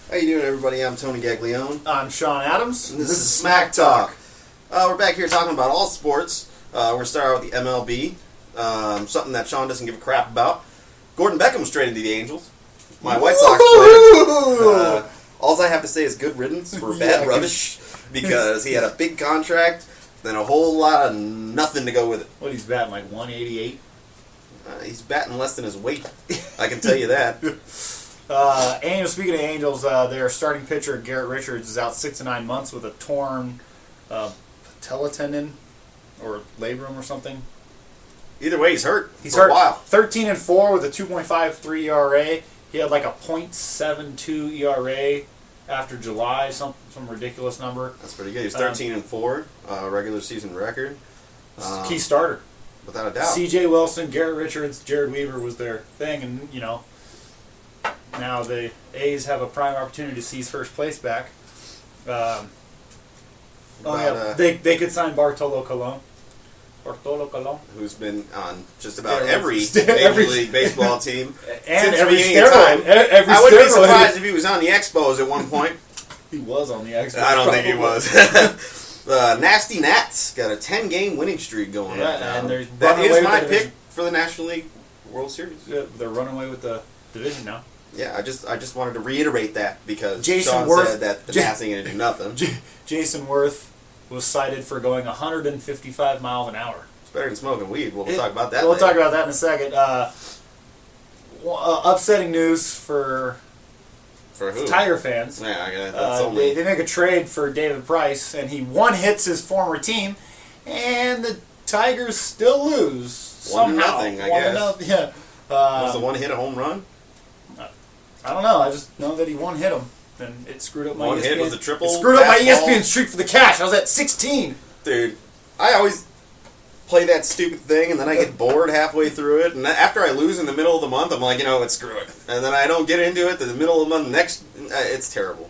How you doing, everybody? I'm Tony Gaglione. I'm Shawn Adams. And this is Smack Talk. We're back here talking about all sports. We're going to start out with the MLB. Something that Shawn doesn't give a crap about. Gordon Beckham was traded to the Angels. My White Sox player. All I have to say is good riddance for bad rubbish because he had a big contract and a whole lot of nothing to go with it. What, he's batting like 188? He's batting less than his weight. I can tell you that. Speaking of Angels, their starting pitcher, Garrett Richards, is out 6 to 9 months with a torn patella tendon or labrum or something. Either way, he's hurt. He's for hurt. a while. 13-4 with a 2.53 ERA. He had like a .72 ERA after July, some ridiculous number. That's pretty good. He's 13-4, regular season record. Key starter. Without a doubt. C.J. Wilson, Garrett Richards, Jared Weaver was their thing, and now the A's have a prime opportunity to seize first place back. They could sign Bartolo Colon. Who's been on just about Steroids. every Major League Baseball team and since every the beginning of time. I wouldn't be surprised if he was on the Expos at one point. He was on the Expos. I don't think he was. Nasty Nats got a 10-game winning streak going on now. And that is my pick for the National League World Series. Yeah, they're running away with the division now. Yeah, I just wanted to reiterate that because Jason Shawn Worth, said that the Nats ain't going to do nothing. Jason Worth was cited for going 155 miles an hour. It's better than smoking weed. We'll talk about that later. We'll talk about that in a second. Upsetting news for who? Tiger fans. Yeah, that's only... They make a trade for David Price, and he one-hits his former team, and the Tigers still lose somehow. 1-0, I guess. Yeah. Was the one hit a home run? I don't know. I just know that he one-hit him, and it screwed up my one ESPN. hit was a triple. It screwed up my ball. ESPN streak for the cash. I was at 16. Dude, I always play that stupid thing, and then I get bored halfway through it, and after I lose in the middle of the month, I'm like, you know what, screw it. And then I don't get into it in the middle of the month next. It's terrible.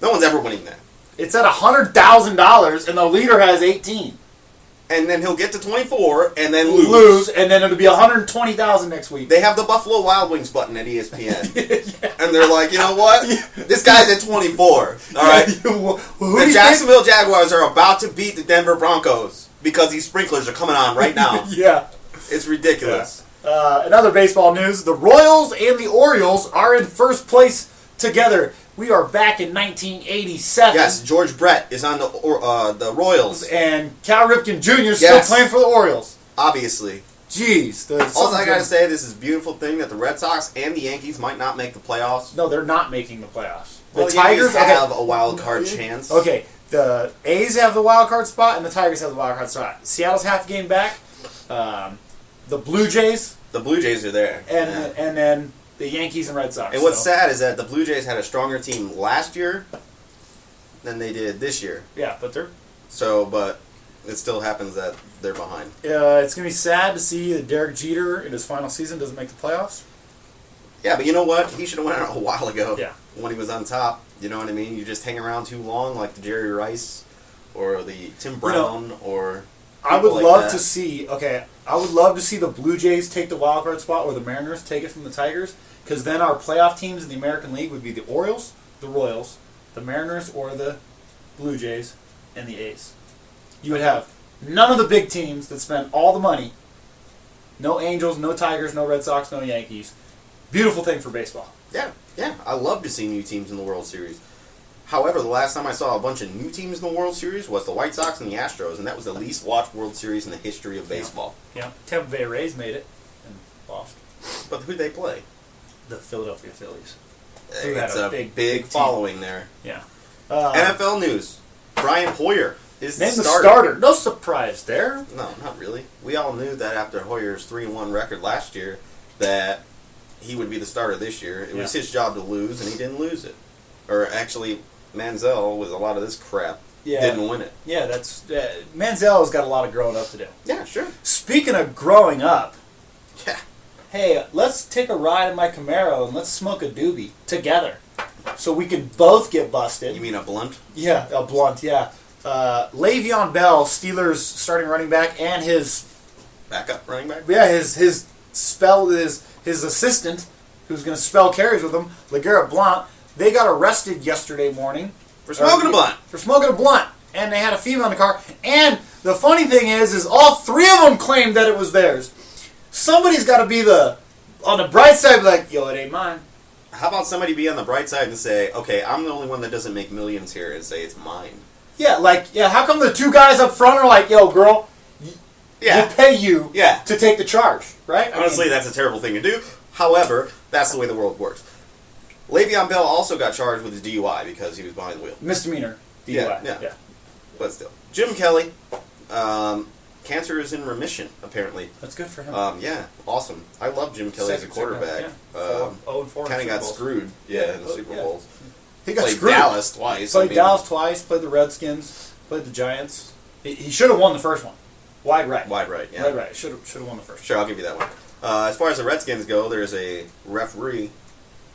No one's ever winning that. It's at $100,000, and the leader has 18. And then he'll get to 24, and then lose. And then it'll be $120,000 next week. They have the Buffalo Wild Wings button at ESPN. Yeah. And they're like, you know what? This guy's at 24. All right? The Jacksonville Jaguars are about to beat the Denver Broncos because these sprinklers are coming on right now. Yeah. It's ridiculous. In other baseball news, the Royals and the Orioles are in first place together. We are back in 1987. Yes, George Brett is on the Royals. And Cal Ripken Jr. is still playing for the Orioles. Obviously. Jeez. All I got to say, this is a beautiful thing that the Red Sox and the Yankees might not make the playoffs. No, they're not making the playoffs. The Tigers have a wild card chance. Okay, the A's have the wild card spot, and the Tigers have the wild card spot. Seattle's half game back. The Blue Jays. The Blue Jays are there. And then the Yankees and Red Sox. And what's sad is that the Blue Jays had a stronger team last year than they did this year. Yeah, but it still happens that they're behind. It's going to be sad to see that Derek Jeter in his final season doesn't make the playoffs. Yeah, but you know what? He should have went out a while ago. Yeah. When he was on top. You know what I mean? You just hang around too long like the Jerry Rice or the Tim Brown or... I would love to see the Blue Jays take the wild card spot or the Mariners take it from the Tigers, because then our playoff teams in the American League would be the Orioles, the Royals, the Mariners, or the Blue Jays, and the A's. You would have none of the big teams that spend all the money. No Angels, no Tigers, no Red Sox, no Yankees. Beautiful thing for baseball. Yeah. I love to see new teams in the World Series. However, the last time I saw a bunch of new teams in the World Series was the White Sox and the Astros, and that was the least watched World Series in the history of baseball. Yeah. Tampa Bay Rays made it and lost. But who'd they play? The Philadelphia Phillies. It's a big following there. Yeah. NFL news. Brian Hoyer is the starter. No surprise there. No, not really. We all knew that after Hoyer's 3-1 record last year that he would be the starter this year. It was his job to lose, and he didn't lose it. Or actually... Manziel, with a lot of this crap, didn't win it. Yeah, Manziel has got a lot of growing up to do. Yeah, sure. Speaking of growing up, yeah. Hey, let's take a ride in my Camaro and let's smoke a doobie together, so we can both get busted. You mean a blunt? Yeah, a blunt. Yeah. Le'Veon Bell, Steelers starting running back, and his backup running back. Yeah, his assistant, who's going to spell carries with him, LeGarrette Blount. they got arrested yesterday morning. For smoking a blunt. For smoking a blunt. And they had a female in the car. And the funny thing is all three of them claimed that it was theirs. Somebody's got to be on the bright side, like, yo, it ain't mine. How about somebody be on the bright side and say, okay, I'm the only one that doesn't make millions here, and say it's mine? Yeah, how come the two guys up front are like, yo, girl, we'll pay you to take the charge, right? Honestly, that's a terrible thing to do. However, that's the way the world works. Le'Veon Bell also got charged with his DUI because he was behind the wheel. Misdemeanor DUI. Yeah. But still. Jim Kelly, cancer is in remission, apparently. That's good for him. Yeah, awesome. I love Jim Kelly as a quarterback. Yeah. 0-4 kind of got screwed in the Super Bowls. He got played screwed. Dallas twice. Played Dallas twice, played the Redskins, played the Giants. He should have won the first one. Wide right, yeah. Wide right. Should have won the first one. Sure, I'll give you that one. As far as the Redskins go, there's a referee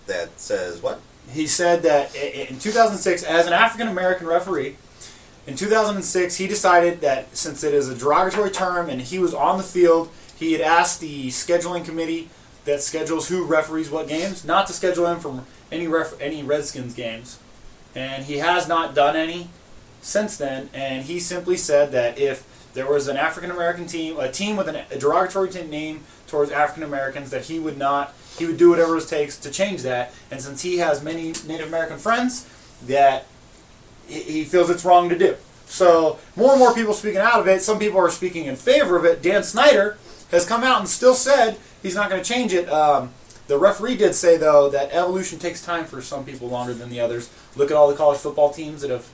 that says what? He said that in 2006, as an African-American referee, in 2006, he decided that since it is a derogatory term and he was on the field, he had asked the scheduling committee that schedules who referees what games not to schedule him for any Redskins games. And he has not done any since then. And he simply said that if there was an African-American team, a team with a derogatory name towards African-Americans, that he would do whatever it takes to change that. And since he has many Native American friends, that he feels it's wrong to do. So more and more people speaking out of it. Some people are speaking in favor of it. Dan Snyder has come out and still said he's not going to change it. The referee did say, though, that evolution takes time for some people longer than the others. Look at all the college football teams that have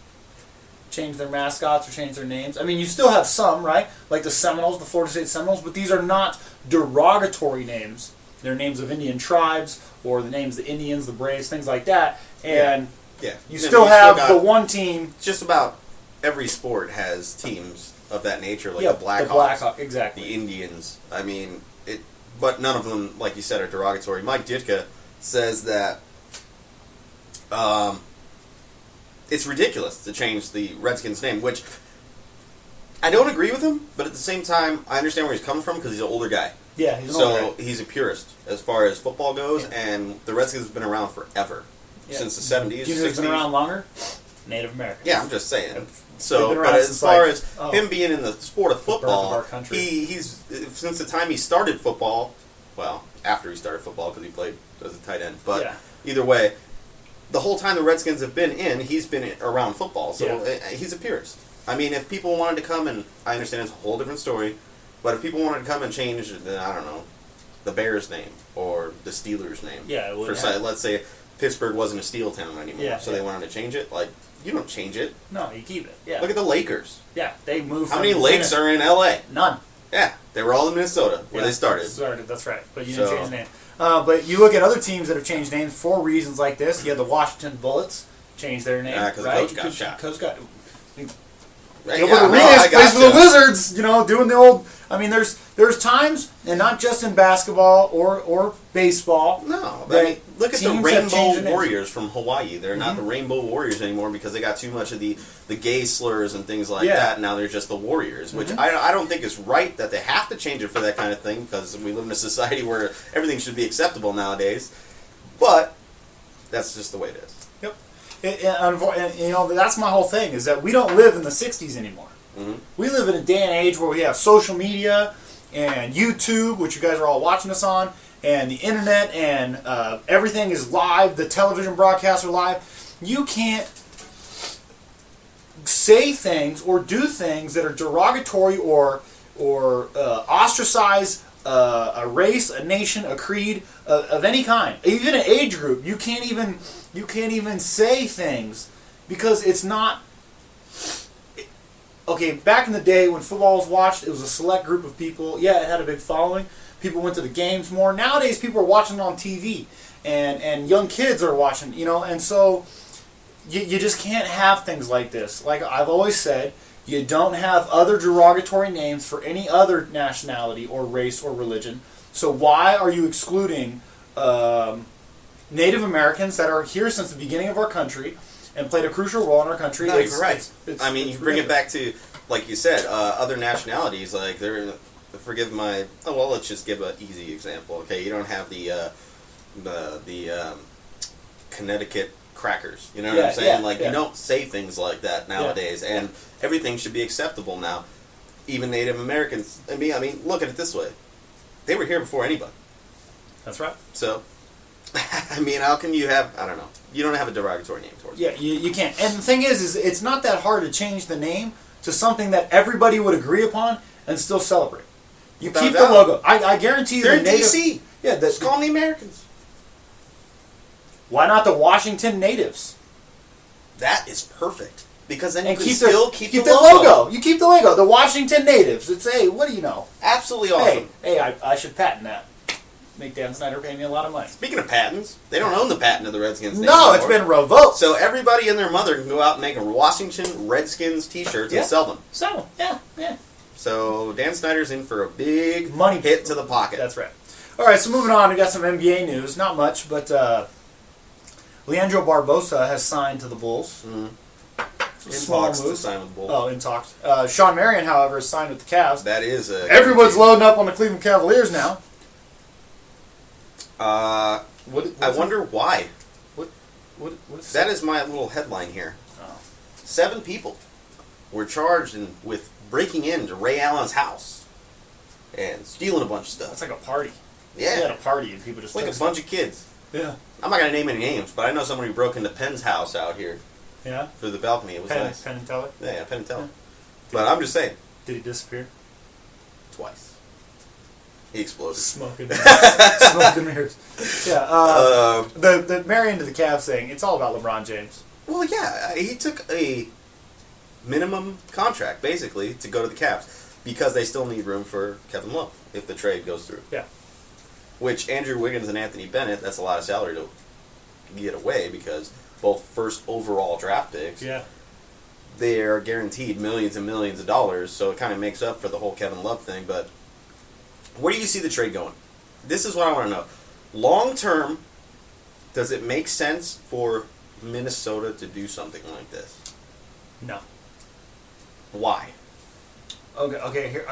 changed their mascots or changed their names. I mean, you still have some, right? Like the Seminoles, the Florida State Seminoles, but these are not derogatory names. They're names of Indian tribes or the names of the Indians, the Braves, things like that. And you still have the one team. Just about every sport has teams of that nature, like the Blackhawks, exactly. The Indians. I mean, but none of them, like you said, are derogatory. Mike Ditka says that it's ridiculous to change the Redskins name, which I don't agree with him, but at the same time, I understand where he's coming from because he's an older guy. Yeah, he's an older guy. So he's a purist as far as football goes, and the Redskins have been around forever. Yeah. Since the 70s, you know who's been around longer? Native Americans. Yeah, I'm just saying. So, but as far as him being in the sport of football, he's since the time he started football, well, after he started football because he played as a tight end, but either way, the whole time the Redskins have been in, he's been around football, so he's a purist. I mean, if people wanted to come and, I understand it's a whole different story, but if people wanted to come and change, I don't know, the Bears name or the Steelers name, let's say Pittsburgh wasn't a steel town anymore, so they wanted to change it. Like, you don't change it. No, you keep it. Yeah. Look at the Lakers. Yeah, they moved. How many lakes are in LA? None. Yeah, they were all in Minnesota where they started. That's right. But you didn't change the name. But you look at other teams that have changed names for reasons like this. You had the Washington Bullets change their name. Because the coach got shot. Gilbert Arenas plays for the Wizards, doing the old. I mean, there's times, and not just in basketball or baseball. No, look at the Rainbow Warriors from Hawaii. They're not the Rainbow Warriors anymore because they got too much of the gay slurs and things like that. Now they're just the Warriors, which I don't think is right that they have to change it for that kind of thing because we live in a society where everything should be acceptable nowadays. But that's just the way it is. And that's my whole thing, is that we don't live in the 60s anymore. Mm-hmm. We live in a day and age where we have social media and YouTube, which you guys are all watching us on, and the internet, and everything is live. The television broadcasts are live. You can't say things or do things that are derogatory or ostracize a race, a nation, a creed of any kind, even an age group. You can't even say things because it's not. Okay, back in the day when football was watched, it was a select group of people. Yeah, it had a big following. People went to the games more. Nowadays, people are watching it on TV, and young kids are watching. And so you just can't have things like this. Like I've always said, you don't have other derogatory names for any other nationality or race or religion. So why are you excluding Native Americans that are here since the beginning of our country and played a crucial role in our country? No, you're right. You bring it back to, like you said, other nationalities. Like let's just give an easy example. Okay, you don't have the Connecticut crackers. You know what I'm saying? Yeah. You don't say things like that nowadays, and everything should be acceptable now. Even Native Americans. I mean, look at it this way: they were here before anybody. That's right. So, I mean, how can you have? I don't know. You don't have a derogatory name towards it. Yeah, you can't. And the thing is it's not that hard to change the name to something that everybody would agree upon and still celebrate. You keep the logo. I guarantee you. They're in DC. Yeah, just call them the Americans. Why not the Washington Natives? That is perfect. Because then and you can still keep the logo. You keep the logo. The Washington Natives. It's, hey, what do you know? Absolutely awesome. Hey, I should patent that. Make Dan Snyder pay me a lot of money. Speaking of patents, they don't own the patent of the Redskins name No, anymore. it's been revoked. So everybody and their mother can go out and make a Washington Redskins t-shirts and sell them. Sell them, yeah. So Dan Snyder's in for a big money hit to the pocket. That's right. All right, so moving on, we got some NBA news. Not much, but Leandro Barbosa has signed to the Bulls. Small move to sign with the Bulls. Oh, in talks. Sean Marion, however, is signed with the Cavs. That is a... Everyone's loading up on the Cleveland Cavaliers now. I wonder why. What's that is my little headline here. Oh. 7 people were charged with breaking into Ray Allen's house and stealing a bunch of stuff. That's like a party. Yeah. They had a party and people just like a bunch of kids. Yeah. I'm not going to name any names, but I know someone who broke into Penn's house out here. Yeah? Through the balcony. It was nice. Penn and Teller? Yeah, Penn and Teller. Yeah. But I'm just saying. Did he disappear? Twice. He exploded. Smoke and mirrors. Yeah. The Marion to the Cavs thing, it's all about LeBron James. Well, yeah. He took a minimum contract, basically, to go to the Cavs because they still need room for Kevin Love if the trade goes through. Yeah. Which Andrew Wiggins and Anthony Bennett, that's a lot of salary to get away because both first overall draft picks. Yeah. They are guaranteed millions and millions of dollars, so it kind of makes up for the whole Kevin Love thing. But where do you see the trade going? This is what I want to know. Long term, does it make sense for Minnesota to do something like this? No. Why? Okay. Here,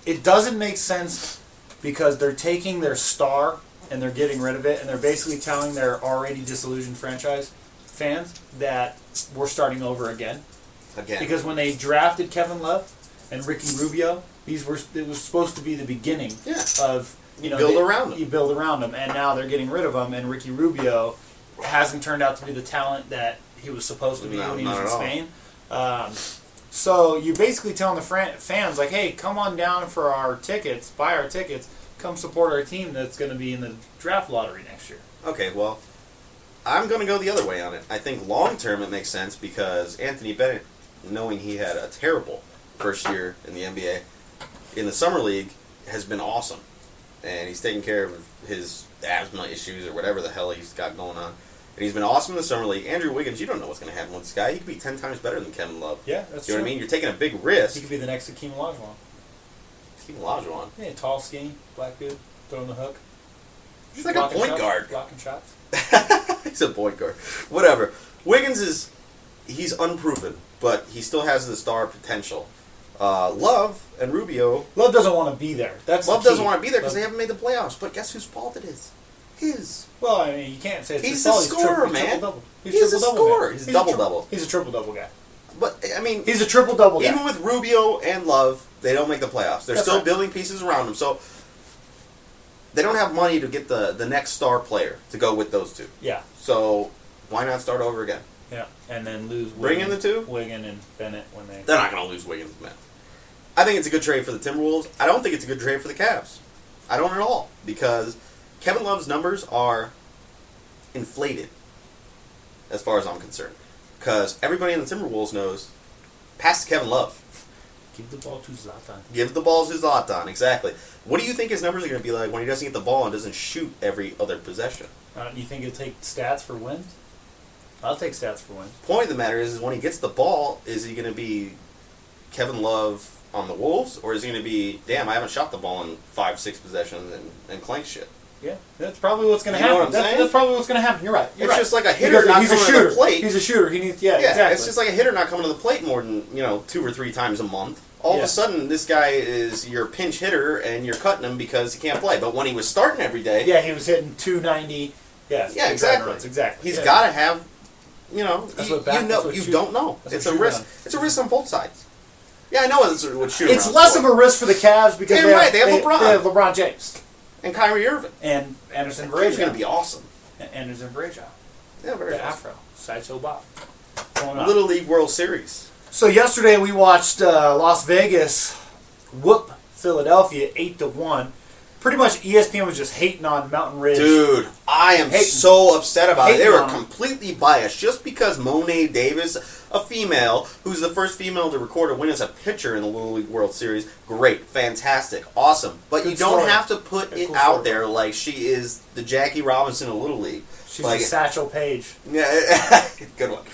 it doesn't make sense because they're taking their star and they're getting rid of it, and they're basically telling their already disillusioned franchise fans that we're starting over again. Because when they drafted Kevin Love and Ricky Rubio, it was supposed to be the beginning of you build around them. You build around them, and now they're getting rid of them. And Ricky Rubio hasn't turned out to be the talent that he was supposed to be when he was in Spain. So you're basically telling the fans like, "Hey, come on down for our tickets, buy our tickets, come support our team that's going to be in the draft lottery next year." Okay, well, I'm going to go the other way on it. I think long term it makes sense because Anthony Bennett, knowing he had a terrible first year in the NBA, in the summer league, has been awesome. And he's taking care of his asthma issues or whatever the hell he's got going on. And he's been awesome in the summer league. Andrew Wiggins, you don't know what's going to happen with this guy. He could be 10 times better than Kevin Love. Yeah, that's true. You know what I mean? You're taking a big risk. He could be the next Hakeem Olajuwon. Hakeem Olajuwon? Yeah, tall, skinny, black dude, throwing the hook. He's like a point guard. Blocking shots. He's a point guard. Whatever. Wiggins he's unproven, but he still has the star potential. Love and Rubio. Love doesn't want to be there. Love doesn't want to be there because they haven't made the playoffs. But guess whose fault it is? His. Well, I mean, you can't say it's he's his fault. He's a scorer, man. He's a scorer. He's a double-double. He's a triple-double guy. But, I mean... He's a triple-double guy. Even with Rubio and Love, they don't make the playoffs. They're still building pieces around them. So, they don't have money to get the next star player to go with those two. Yeah. So, why not start over again? Yeah, and then lose Bring in the two? Wiggin and Bennett when they... They're not going to lose Wiggins and Bennett. I think it's a good trade for the Timberwolves. I don't think it's a good trade for the Cavs. I don't at all. Because Kevin Love's numbers are inflated, as far as I'm concerned. Because everybody in the Timberwolves knows, pass to Kevin Love. Give the ball to Zlatan. Give the ball to Zlatan, exactly. What do you think his numbers are going to be like when he doesn't get the ball and doesn't shoot every other possession? You think he'll take stats for wins? I'll take stats for wins. Point of the matter is when he gets the ball, is he going to be Kevin Love on the Wolves, or is he going to be, damn, I haven't shot the ball in 5-6 possessions and clank shit? Yeah, that's probably what's going to happen. Know what I'm saying? That's probably what's going to happen. You're right. It's just like a hitter not coming to the plate. He's a shooter. He needs, exactly. It's just like a hitter not coming to the plate more than 2 or 3 times a month. All of a sudden, this guy is your pinch hitter, and you're cutting him because he can't play. But when he was starting every day, he was hitting 290. Yeah, exactly. Exactly. He's got to have you know, That's you don't know. That's It's what a risk. on. It's a risk on both sides. Yeah, I know it's what shooting. It's less of a risk for the Cavs because Damn right, they have LeBron. They have LeBron James and Kyrie Irving and Anderson He's Varejao. going to be awesome. And Anderson Varejao. Yeah, very The awesome. Afro. Sideshow Bob. Little League World Series. So yesterday we watched Las Vegas whoop Philadelphia 8-1. Pretty much ESPN was just hating on Mountain Ridge. Dude, I am so upset about it. They were completely biased just because Monet Davis, a female, who's the first female to record a win as a pitcher in the Little League World Series. Great, fantastic, awesome. But Good you don't story. have to put it cool out story. there like she is the Jackie Robinson of Little League. She's like, the Satchel Paige. Yeah, good one.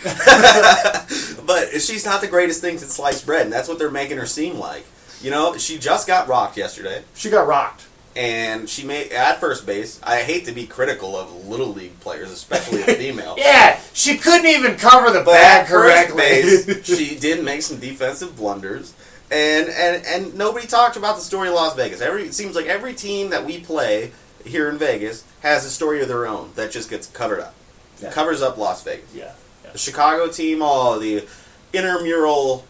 But she's not the greatest thing since sliced bread, and that's what they're making her seem like. You know, she just got rocked yesterday. She got rocked. And she made at first base. I hate to be critical of Little League players, especially a female. Yeah, she couldn't even cover the But bag at first correctly. base, she did make some defensive blunders, and nobody talked about the story of Las Vegas. It seems like every team that we play here in Vegas has a story of their own that just gets covered up. Yeah. Covers up Las Vegas. Yeah. The Chicago team, the intramural.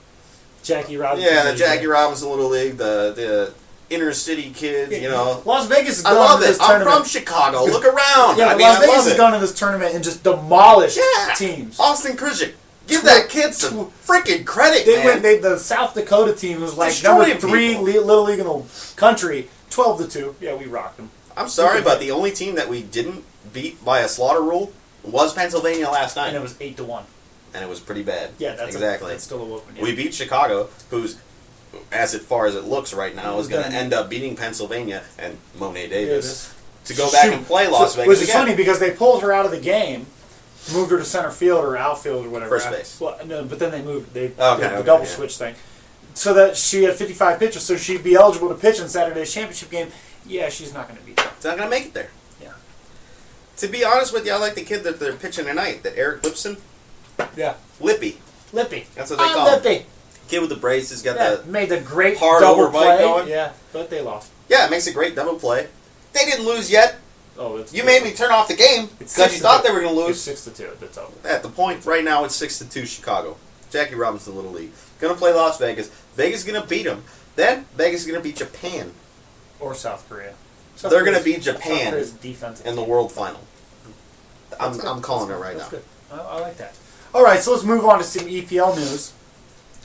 Jackie Robinson. Yeah, the Jackie Robinson Little League, the inner city kids, you know. Las Vegas is I going love to it. this I'm tournament. from Chicago. Look around. Yeah, I mean, Las I Vegas love has it. gone to this tournament and just demolished teams. Austin Krzyzek. Give that kid some freaking credit, man. The South Dakota team was like Destroying number 3 people. Little League in the country, 12-2. Yeah, we rocked them. I'm sorry, but the only team that we didn't beat by a slaughter rule was Pennsylvania last night. And it was 8-1. And it was pretty bad. Yeah, that's exactly. That's still a whooping. Yeah. We beat Chicago, who's, as far as it looks right now, is going to end up beating Pennsylvania and Monet Davis to go back and play Las Vegas Which is again. funny because they pulled her out of the game, moved her to center field or outfield or whatever. First base. Well, no, but then they moved. They did the Okay, double yeah. switch thing. So that she had 55 pitches, so she'd be eligible to pitch in Saturday's championship game. Yeah, she's not going to beat them. It's not going to make it there. Yeah. To be honest with you, I like the kid that they're pitching tonight, that Eric Lipson. Yeah. Lippy. Lippy. That's what they call him. Lippy. Kid with the braces, got the made the great hard double over bite play. going. Yeah, but they lost. Yeah, it makes a great double play. They didn't lose yet. Oh, it's You made me turn off the game It's because you 6-2. thought they were going to lose. It's 6-2. That's over. At the point right now, it's 6-2 Chicago. Jackie Robinson Little League going to play Las Vegas. Vegas is going to beat them. Then Vegas is going to beat Japan. Or South Korea. They're going to beat South Japan Korea's defensive in the team. World Final. That's good. I'm calling it right That's now. good. I like that. All right, so let's move on to some EPL news.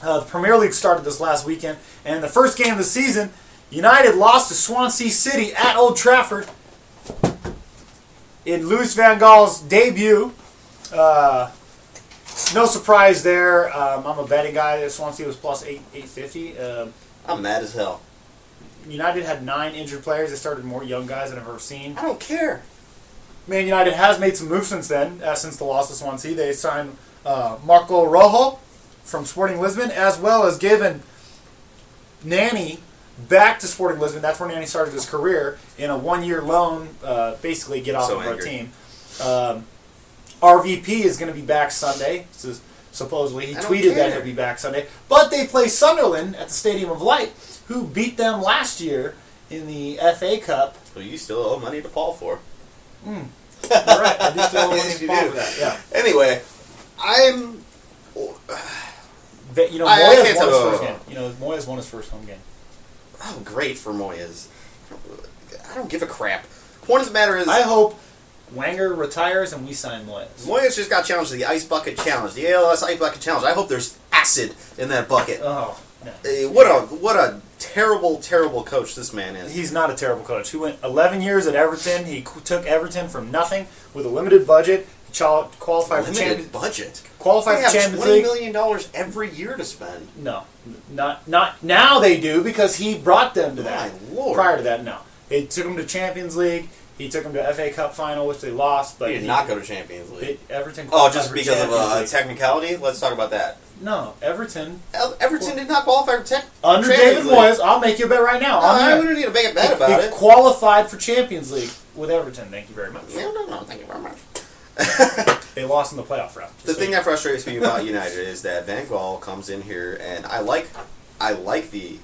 The Premier League started this last weekend, and the first game of the season, United lost to Swansea City at Old Trafford in Louis van Gaal's debut. No surprise there. I'm a betting guy. Swansea was plus 850. I'm mad as hell. United had 9 injured players. They started more young guys than I've ever seen. I don't care. Man United has made some moves since then, since the loss to Swansea. They signed Marco Rojo from Sporting Lisbon, as well as given Nani back to Sporting Lisbon. That's where Nani started his career, in a 1-year loan, basically get off of our team. RVP is going to be back Sunday. Supposedly, he tweeted that he'll be back Sunday. But they play Sunderland at the Stadium of Light, who beat them last year in the FA Cup. Well, you still owe money to Paul for. You're right. I do still owe money to Paul for that. Yeah. Anyway, I'm... Moyes won his first game. Moyes won his first home game. Oh, great for Moyes. I don't give a crap. Point of the matter is... I hope Wenger retires and we sign Moyes. Moyes just got challenged to the Ice Bucket Challenge, the ALS Ice Bucket Challenge. I hope there's acid in that bucket. Oh, no. What a terrible, terrible coach this man is. He's not a terrible coach. He went 11 years at Everton. He took Everton from nothing with a limited budget. He qualified for Champions budget. Qualified for Champions League. $20 million every year to spend. No, not now. They do because he brought them to that. My Lord. Prior to that, no. They took him to Champions League. He took them to FA Cup final, which they lost. But he did not go to Champions League. Everton. Just because of a technicality? Let's talk about that. No, Everton. Everton did not qualify for under David Moyes. I'll make you a bet right now. No, we don't need to make a bet about it. He qualified for Champions League with Everton. Thank you very much. No, thank you very much. They lost in the playoff round. The thing that frustrates me about United is that Van Gaal comes in here, and I like the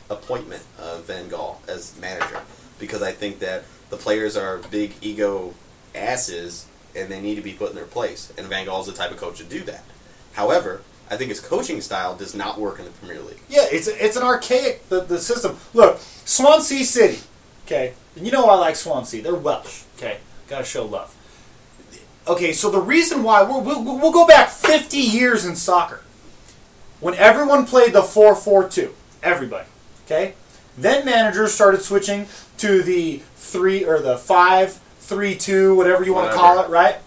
appointment of Van Gaal as manager because I think that the players are big ego asses and they need to be put in their place. And Van Gaal's the type of coach to do that. However, I think his coaching style does not work in the Premier League. Yeah, it's an archaic the system. Look, Swansea City, okay, and you know I like Swansea. They're Welsh, okay. Got to show love. Okay, so the reason why we'll go back 50 years in soccer, when everyone played the 4-4-2, everybody, okay. Then managers started switching to the 5-3-2, whatever you want to call it, right?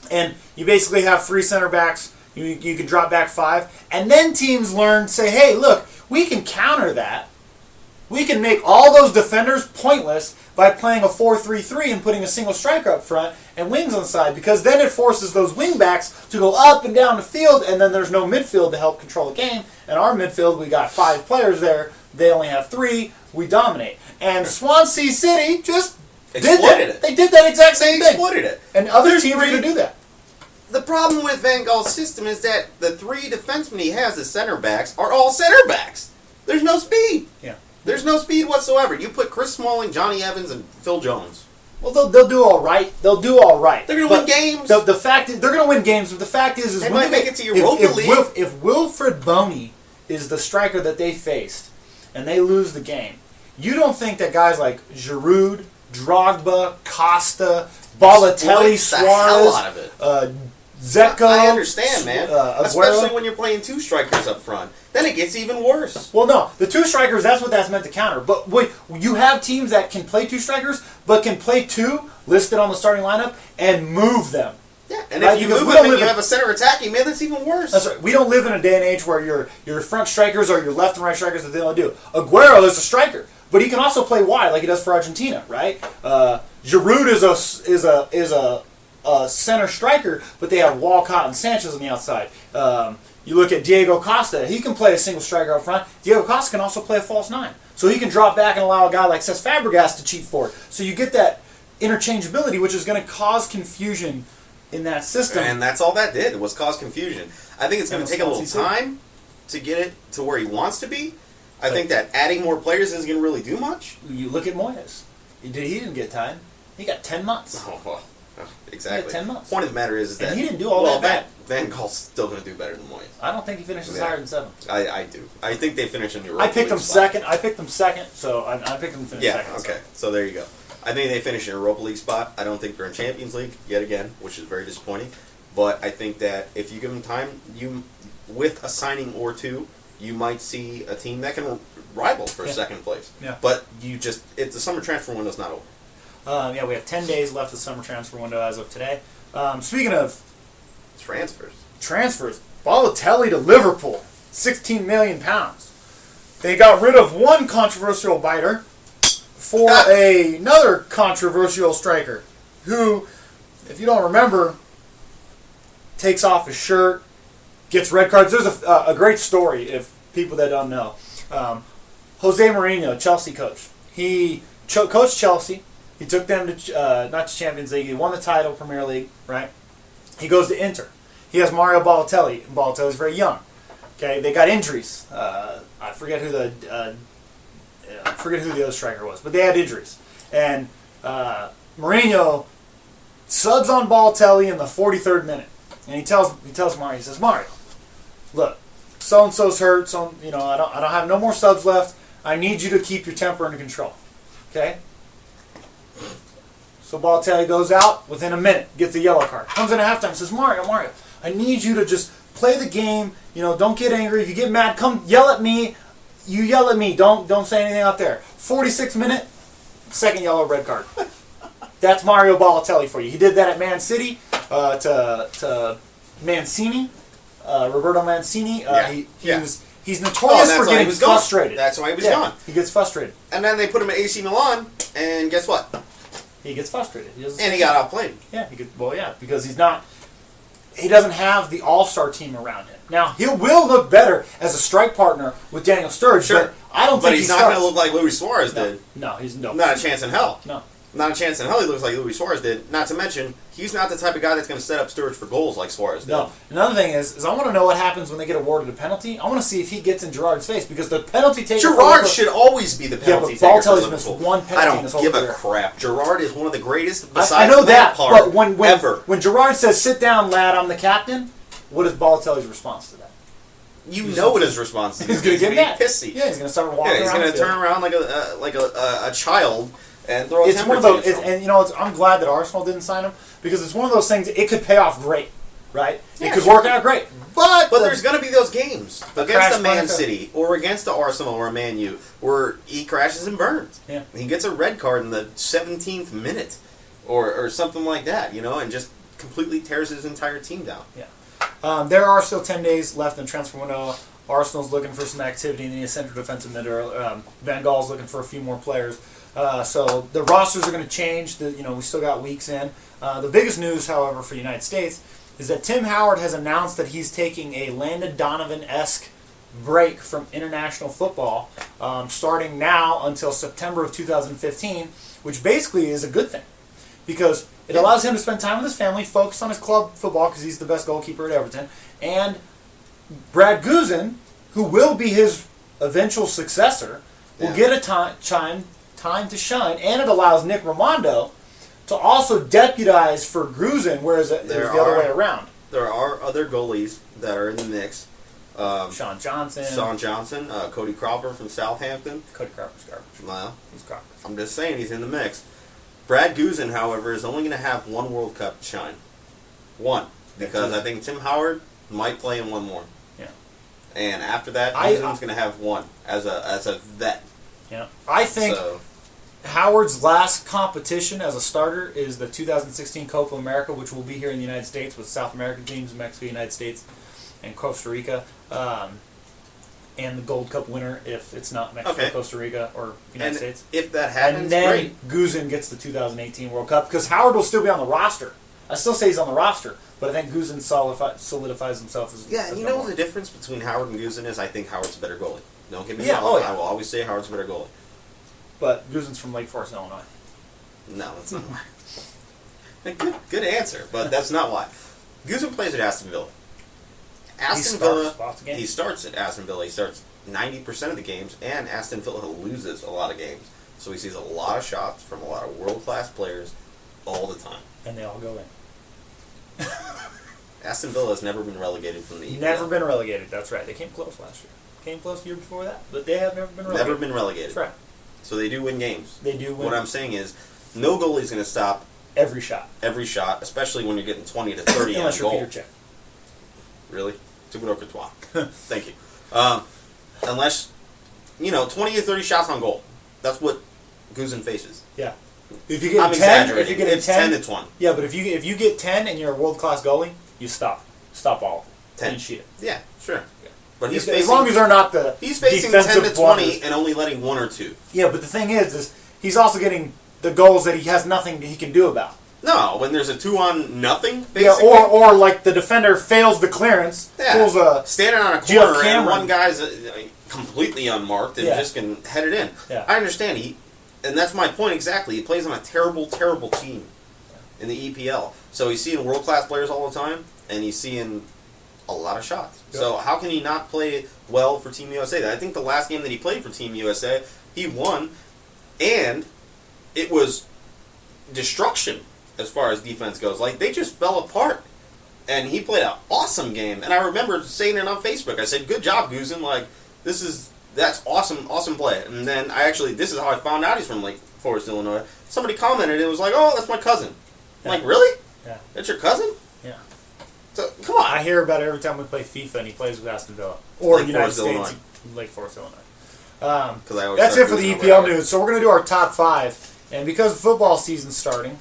And you basically have 3 center backs. You can drop back 5. And then teams learn, say, hey, look, we can counter that. We can make all those defenders pointless by playing a 4-3-3 and putting a single striker up front and wings on the side, because then it forces those wing backs to go up and down the field, and then there's no midfield to help control the game. And our midfield, we got 5 players there. They only have 3. We dominate. And Swansea City just exploited it. They did that exact same thing. They exploited it. And other teams are going to do that. The problem with Van Gaal's system is that the 3 defensemen he has as center backs are all center backs. There's no speed. Yeah. There's no speed whatsoever. You put Chris Smalling, Johnny Evans, and Phil Jones. Well, they'll do all right. They'll do all right. They're going to win games. The fact is, they're going to win games. But the fact is they might make it to Europa League. If Wilfred Boney is the striker that they faced, and they lose the game, you don't think that guys like Giroud, Drogba, Costa, Balotelli, Suarez, Zeko. I understand, man. Especially when you're playing 2 strikers up front. Then it gets even worse. Well, no. The 2 strikers, that's what that's meant to counter. But you have teams that can play 2 strikers, but can play 2 listed on the starting lineup and move them. Yeah, and if you move them and you have a center attacking man, that's even worse. That's right. We don't live in a day and age where your front strikers or your left and right strikers that they only do. Aguero is a striker, but he can also play wide like he does for Argentina, right? Giroud is a center striker, but they have Walcott and Sanchez on the outside. You look at Diego Costa. He can play a single striker up front. Diego Costa can also play a false 9. So he can drop back and allow a guy like Cesc Fabregas to cheat forward. So you get that interchangeability, which is going to cause confusion in that system. And that's all that did, was cause confusion. I think it's going to take a little time to get it to where he wants to be. I think that adding more players isn't going to really do much. You look at Moyes. He didn't get time. He got 10 months. Exactly. 10 months. Point of the matter is that and he didn't do all that bad. Van Gaal's still going to do better than Moyes. I don't think he finishes higher than 7. I do. I think they finish in Europa. I picked them second. So I picked them to finish second. Yeah, okay. So there you go. I think they finish in a Europa League spot. I don't think they're in Champions League yet again, which is very disappointing. But I think that if you give them time, with a signing or 2, you might see a team that can rival for second place. Yeah. But the summer transfer window's not over. We have 10 days left of the summer transfer window as of today. Speaking of transfers, Balotelli to Liverpool, £16 million. They got rid of one controversial biter for another controversial striker who, if you don't remember, takes off his shirt, gets red cards. There's a great story, if people that don't know. Jose Mourinho, Chelsea coach. He coached Chelsea. He took them to, not to Champions League. He won the title, Premier League, right? He goes to Inter. He has Mario Balotelli. Balotelli's very young. Okay, they got injuries. I forget who the other striker was, but they had injuries. And Mourinho subs on Balotelli in the 43rd minute, and he tells Mario, he says, Mario, look, so and so's hurt. So I don't have no more subs left. I need you to keep your temper under control. Okay. So Balotelli goes out within a minute, gets a yellow card. Comes in at halftime, says, Mario, I need you to just play the game. Don't get angry. If you get mad, come yell at me. You yell at me. Don't say anything out there. 46th minute, second yellow, red card. That's Mario Balotelli for you. He did that at Man City to Mancini, Roberto Mancini. He's notorious for getting frustrated. That's why he was gone. He gets frustrated. And then they put him at AC Milan, and guess what? He gets frustrated. He got outplayed. Yeah, because he doesn't have the all-star team around him. Now, he will look better as a strike partner with Daniel Sturridge, sure. but I don't think he's not going to look like Luis Suarez did. No, he's not a chance in hell. No. Not a chance in hell he looks like Luis Suarez did. Not to mention, he's not the type of guy that's going to set up Sturridge for goals like Suarez did. No. Another thing is I want to know what happens when they get awarded a penalty. I want to see if he gets in Gerrard's face because the penalty taker... Gerrard should always be the penalty taker. Yeah, but Balotelli's missed one penalty in his whole I don't career. give a crap. Gerrard is one of the greatest I know that, but ever. When Gerrard says, sit down, lad, I'm the captain, what is Balotelli's response to that? You know what his response is. He's going to get mad. Pissy. Yeah, he's going to start walking around. He's going to turn around like a child and throw a it's one of those, and you know, I'm glad that Arsenal didn't sign him because it's one of those things. It could pay off great, right? Yeah, it could work out great, but there's going to be those games against the Man City or against the Arsenal or a Man U where he crashes and burns. Yeah, he gets a red card in the 17th minute or something like that, you know, and just completely tears his entire team down. Yeah, there are still 10 days left in the transfer window. Arsenal's looking for some activity in the central defensive midfield. Van Gaal's looking for a few more players. So the rosters are going to change. We still got weeks in. The biggest news, however, for the United States is that Tim Howard has announced that he's taking a Landon Donovan-esque break from international football starting now until September of 2015, which basically is a good thing because it allows him to spend time with his family, focus on his club football because he's the best goalkeeper at Everton, and Brad Guzan, who will be his eventual successor, will get a time to shine, and it allows Nick Raimondo to also deputize for Guzan, whereas it was the other way around. There are other goalies that are in the mix. Sean Johnson. Cody Cropper from Southampton. Cody Cropper's garbage. Well, he's garbage. I'm just saying he's in the mix. Brad Guzan, however, is only going to have one World Cup to shine. One. Because I think Tim Howard might play in one more. Yeah. And after that, Guzan's going to have one as a vet. Yeah. I think Howard's last competition as a starter is the 2016 Copa America, which will be here in the United States with South American teams, Mexico, United States, and Costa Rica. And the Gold Cup winner if it's not Mexico, Costa Rica, or United States. If that happens, and then Guzan gets the 2018 World Cup because Howard will still be on the roster. I still say he's on the roster, but I think Guzan solidifies himself as and you know what the difference between Howard and Guzan is? I think Howard's a better goalie. Don't get me wrong. I will always say Howard's a better goalie. But Guzan's from Lake Forest, Illinois. No, that's not why. Good answer, but that's not why. Guzan plays at Aston Villa. He starts at Aston Villa. He starts 90% of the games, and Aston Villa loses a lot of games. So he sees a lot of shots from a lot of world-class players all the time. And they all go in. Aston Villa has never been relegated from the EPL. Never been relegated, that's right. They came close last year. Came close the year before that, but they have never been relegated. Never been relegated. That's right. So they do win games. They do win. What I'm saying is, no goalie's going to stop every shot. Every shot, especially when you're getting 20 to 30 Unless on goal. Peter Cech. Really? Thibodeau Courtois. Thank you. Unless, 20 to 30 shots on goal. That's what Guzan faces. Yeah. If you get 10, exaggerating. If you get it's 10 to 20. Yeah, but if you get 10 and you're a world-class goalie, you stop. Stop all of them. 10. And shoot it. Yeah, sure. Yeah. But he's as long as they're not the he's facing 10 to 20 blunders. And only letting one or two. Yeah, but the thing is he's also getting the goals that he has nothing that he can do about. No, when there's a 2-on-0, basically. Yeah, or like the defender fails the clearance, pulls a standing on a corner and one guy's completely unmarked and just can head it in. Yeah. I understand. And that's my point exactly. He plays on a terrible, terrible team in the EPL. So he's seeing world-class players all the time, and he's seeing a lot of shots. Yep. So how can he not play well for Team USA? I think the last game that he played for Team USA, he won, and it was destruction as far as defense goes. Like, they just fell apart. And he played an awesome game. And I remember saying it on Facebook. I said, good job, Guzan. Like, that's awesome play. And then this is how I found out he's from Lake Forest, Illinois. Somebody commented, and it was like, oh, that's my cousin. I'm like, really? Yeah. That's your cousin? Yeah. So, come on. I hear about it every time we play FIFA and he plays with Aston Villa. Or Lake United States. Illinois. Lake Forest, Illinois. That's it for the EPL news. So we're going to do our top 5. And because football season's starting,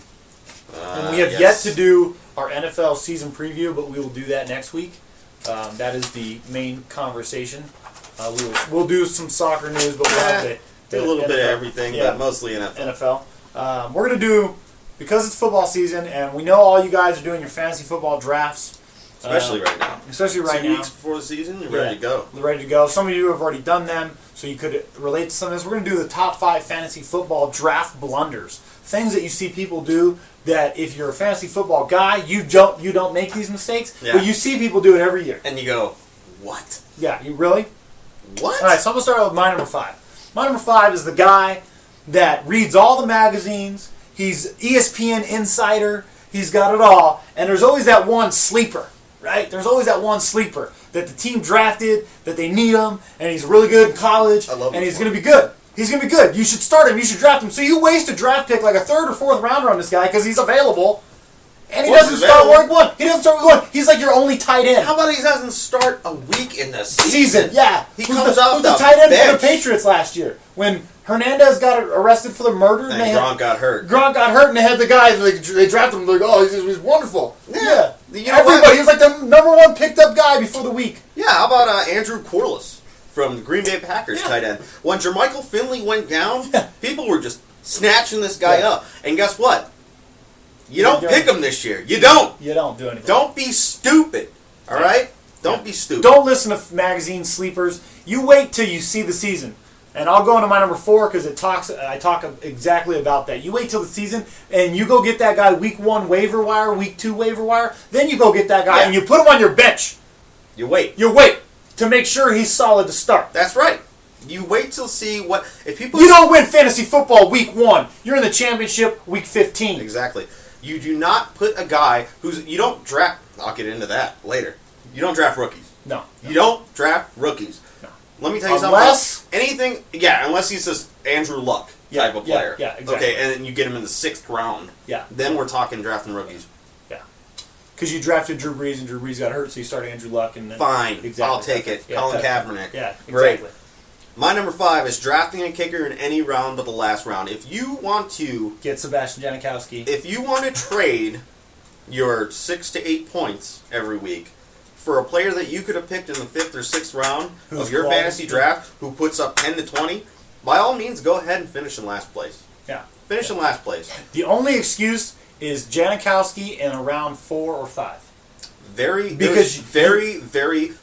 and we have yet to do our NFL season preview, but we will do that next week. That is the main conversation. We'll do some soccer news, but we'll have a little bit of everything, but mostly NFL. We're going to do, because it's football season, and we know all you guys are doing your fantasy football drafts, Especially right now. Especially right now. 2 weeks before the season, you're ready to go. Ready to go. Some of you have already done them, so you could relate to some of this. We're going to do the top 5 fantasy football draft blunders. Things that you see people do that if you're a fantasy football guy, you don't make these mistakes, but you see people do it every year. And you go, what? Yeah, you really? What? All right, so I'm going to start out with my number 5. My number 5 is the guy that reads all the magazines. He's ESPN insider. He's got it all. And there's always that one sleeper, right? There's always that one sleeper that the team drafted, that they need him, and he's really good in college, and he's going to be good. He's going to be good. You should start him. You should draft him. So you waste a draft pick like a 3rd or 4th rounder on this guy because he's available, and he doesn't start week 1. He doesn't start week 1. He's like your only tight end. How about he doesn't start a week in the season? Yeah. He comes off the tight end for the Patriots last year when Hernandez got arrested for the murder. And Gronk got hurt. Gronk got hurt, and they had the guy, they drafted him, like, oh, he's wonderful. Yeah. You know everybody. He was like the number 1 picked up guy before the week. Yeah, how about Andrew Corliss from the Green Bay Packers tight end? When Jermichael Finley went down, people were just snatching this guy up. And guess what? You don't pick him this year. You don't. You don't do anything. Don't be stupid. All right? Don't be stupid. Don't listen to magazine sleepers. You wait till you see the season. And I'll go into my number 4 because I talk exactly about that. You wait till the season and you go get that guy week 1 waiver wire, week 2 waiver wire. Then you go get that guy and you put him on your bench. You wait. You wait to make sure he's solid to start. That's right. You wait till see what if people. You don't win fantasy football week 1. You're in the championship week 15. Exactly. You do not put a guy you don't draft. I'll get into that later. You don't draft rookies. No. You don't draft rookies. No. Let me tell you something. Unless anything, unless he's this Andrew Luck type of player. Yeah, exactly. Okay, and then you get him in the 6th round. Yeah. Then we're talking drafting rookies. Yeah. Because you drafted Drew Brees and Drew Brees got hurt, so you started Andrew Luck and then. Fine. Exactly. I'll take it. Colin Kaepernick. Yeah. Exactly. Great. My number 5 is drafting a kicker in any round but the last round. If you want to get Sebastian Janikowski. If you want to trade your 6 to 8 points every week for a player that you could have picked in the 5th or 6th round of your fantasy draft who puts up 10 to 20, by all means go ahead and finish in last place. Yeah. Finish in last place. The only excuse is Janikowski in a round 4 or 5. Very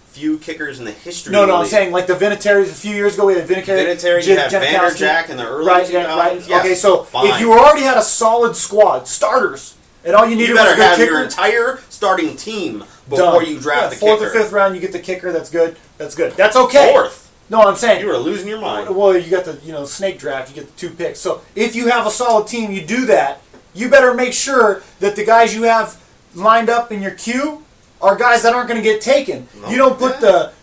few kickers in the history of the league. I'm saying like the Vinatieri's a few years ago. We had Vinatieri, you had Vanderjack in the early 2000s. Right. Yes, okay, so fine. if you already had a solid squad, starters, and all you needed was a good kicker. You better have your entire starting team before you draft the kicker. 4th or 5th round, you get the kicker. That's good. That's good. That's okay. 4th. No, I'm saying you were losing your mind. Well, you got the snake draft. You get the 2 picks. So if you have a solid team, you do that. You better make sure that the guys you have lined up in your queue are guys that aren't going to get taken. No. You don't put the.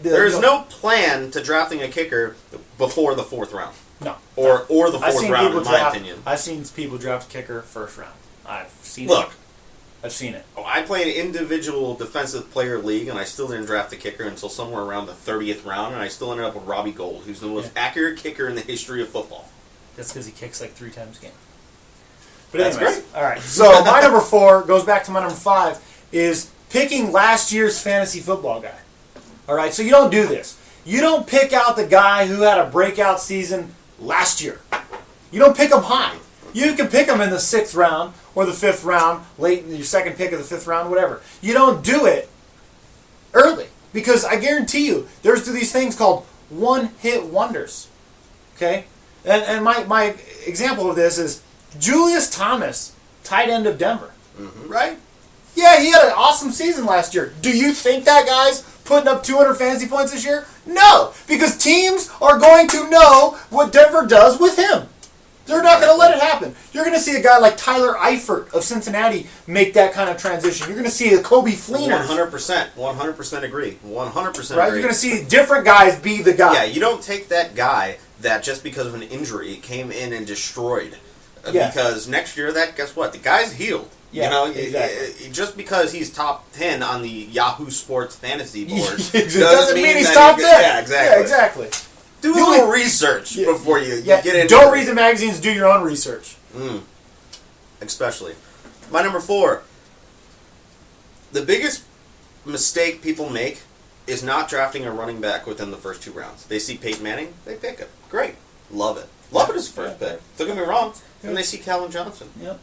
There's no plan to drafting a kicker before the 4th round. No. Or the 4th round, in my opinion. I've seen people draft a kicker 1st round. I've seen it. Oh, I played an individual defensive player league, and I still didn't draft a kicker until somewhere around the 30th round, and I still ended up with Robbie Gould, who's the most accurate kicker in the history of football. That's because he kicks like 3 times a game. But anyways, that's great. All right. So my number 4 goes back to my number 5 is picking last year's fantasy football guy. All right. So you don't do this. You don't pick out the guy who had a breakout season last year. You don't pick him high. You can pick him in the 6th round or the 5th round, late in your 2nd pick of the 5th round, whatever. You don't do it early because I guarantee you there's these things called one-hit wonders. Okay? And my example of this is Julius Thomas, tight end of Denver. Mm-hmm. Right? Yeah, he had an awesome season last year. Do you think that guy's putting up 200 fantasy points this year? No, because teams are going to know what Denver does with him. They're not going to let it happen. You're going to see a guy like Tyler Eifert of Cincinnati make that kind of transition. You're going to see a Kobe Fleener. 100% agree. 100% right? agree. You're going to see different guys be the guy. Yeah, you don't take that guy that just because of an injury came in and destroyed. Because next year, guess what? The guy's healed. Yeah, exactly. Just because he's top 10 on the Yahoo Sports fantasy board doesn't mean he's top 10. Yeah, exactly. Yeah, exactly. Do a little research before you get into it. Don't read the magazines. Do your own research. Especially. My number 4. The biggest mistake people make is not drafting a running back within the first 2 rounds. They see Peyton Manning, they pick it. Great. Love it. Love it as a first pick. Don't get me wrong. And they see Calvin Johnson. Yep.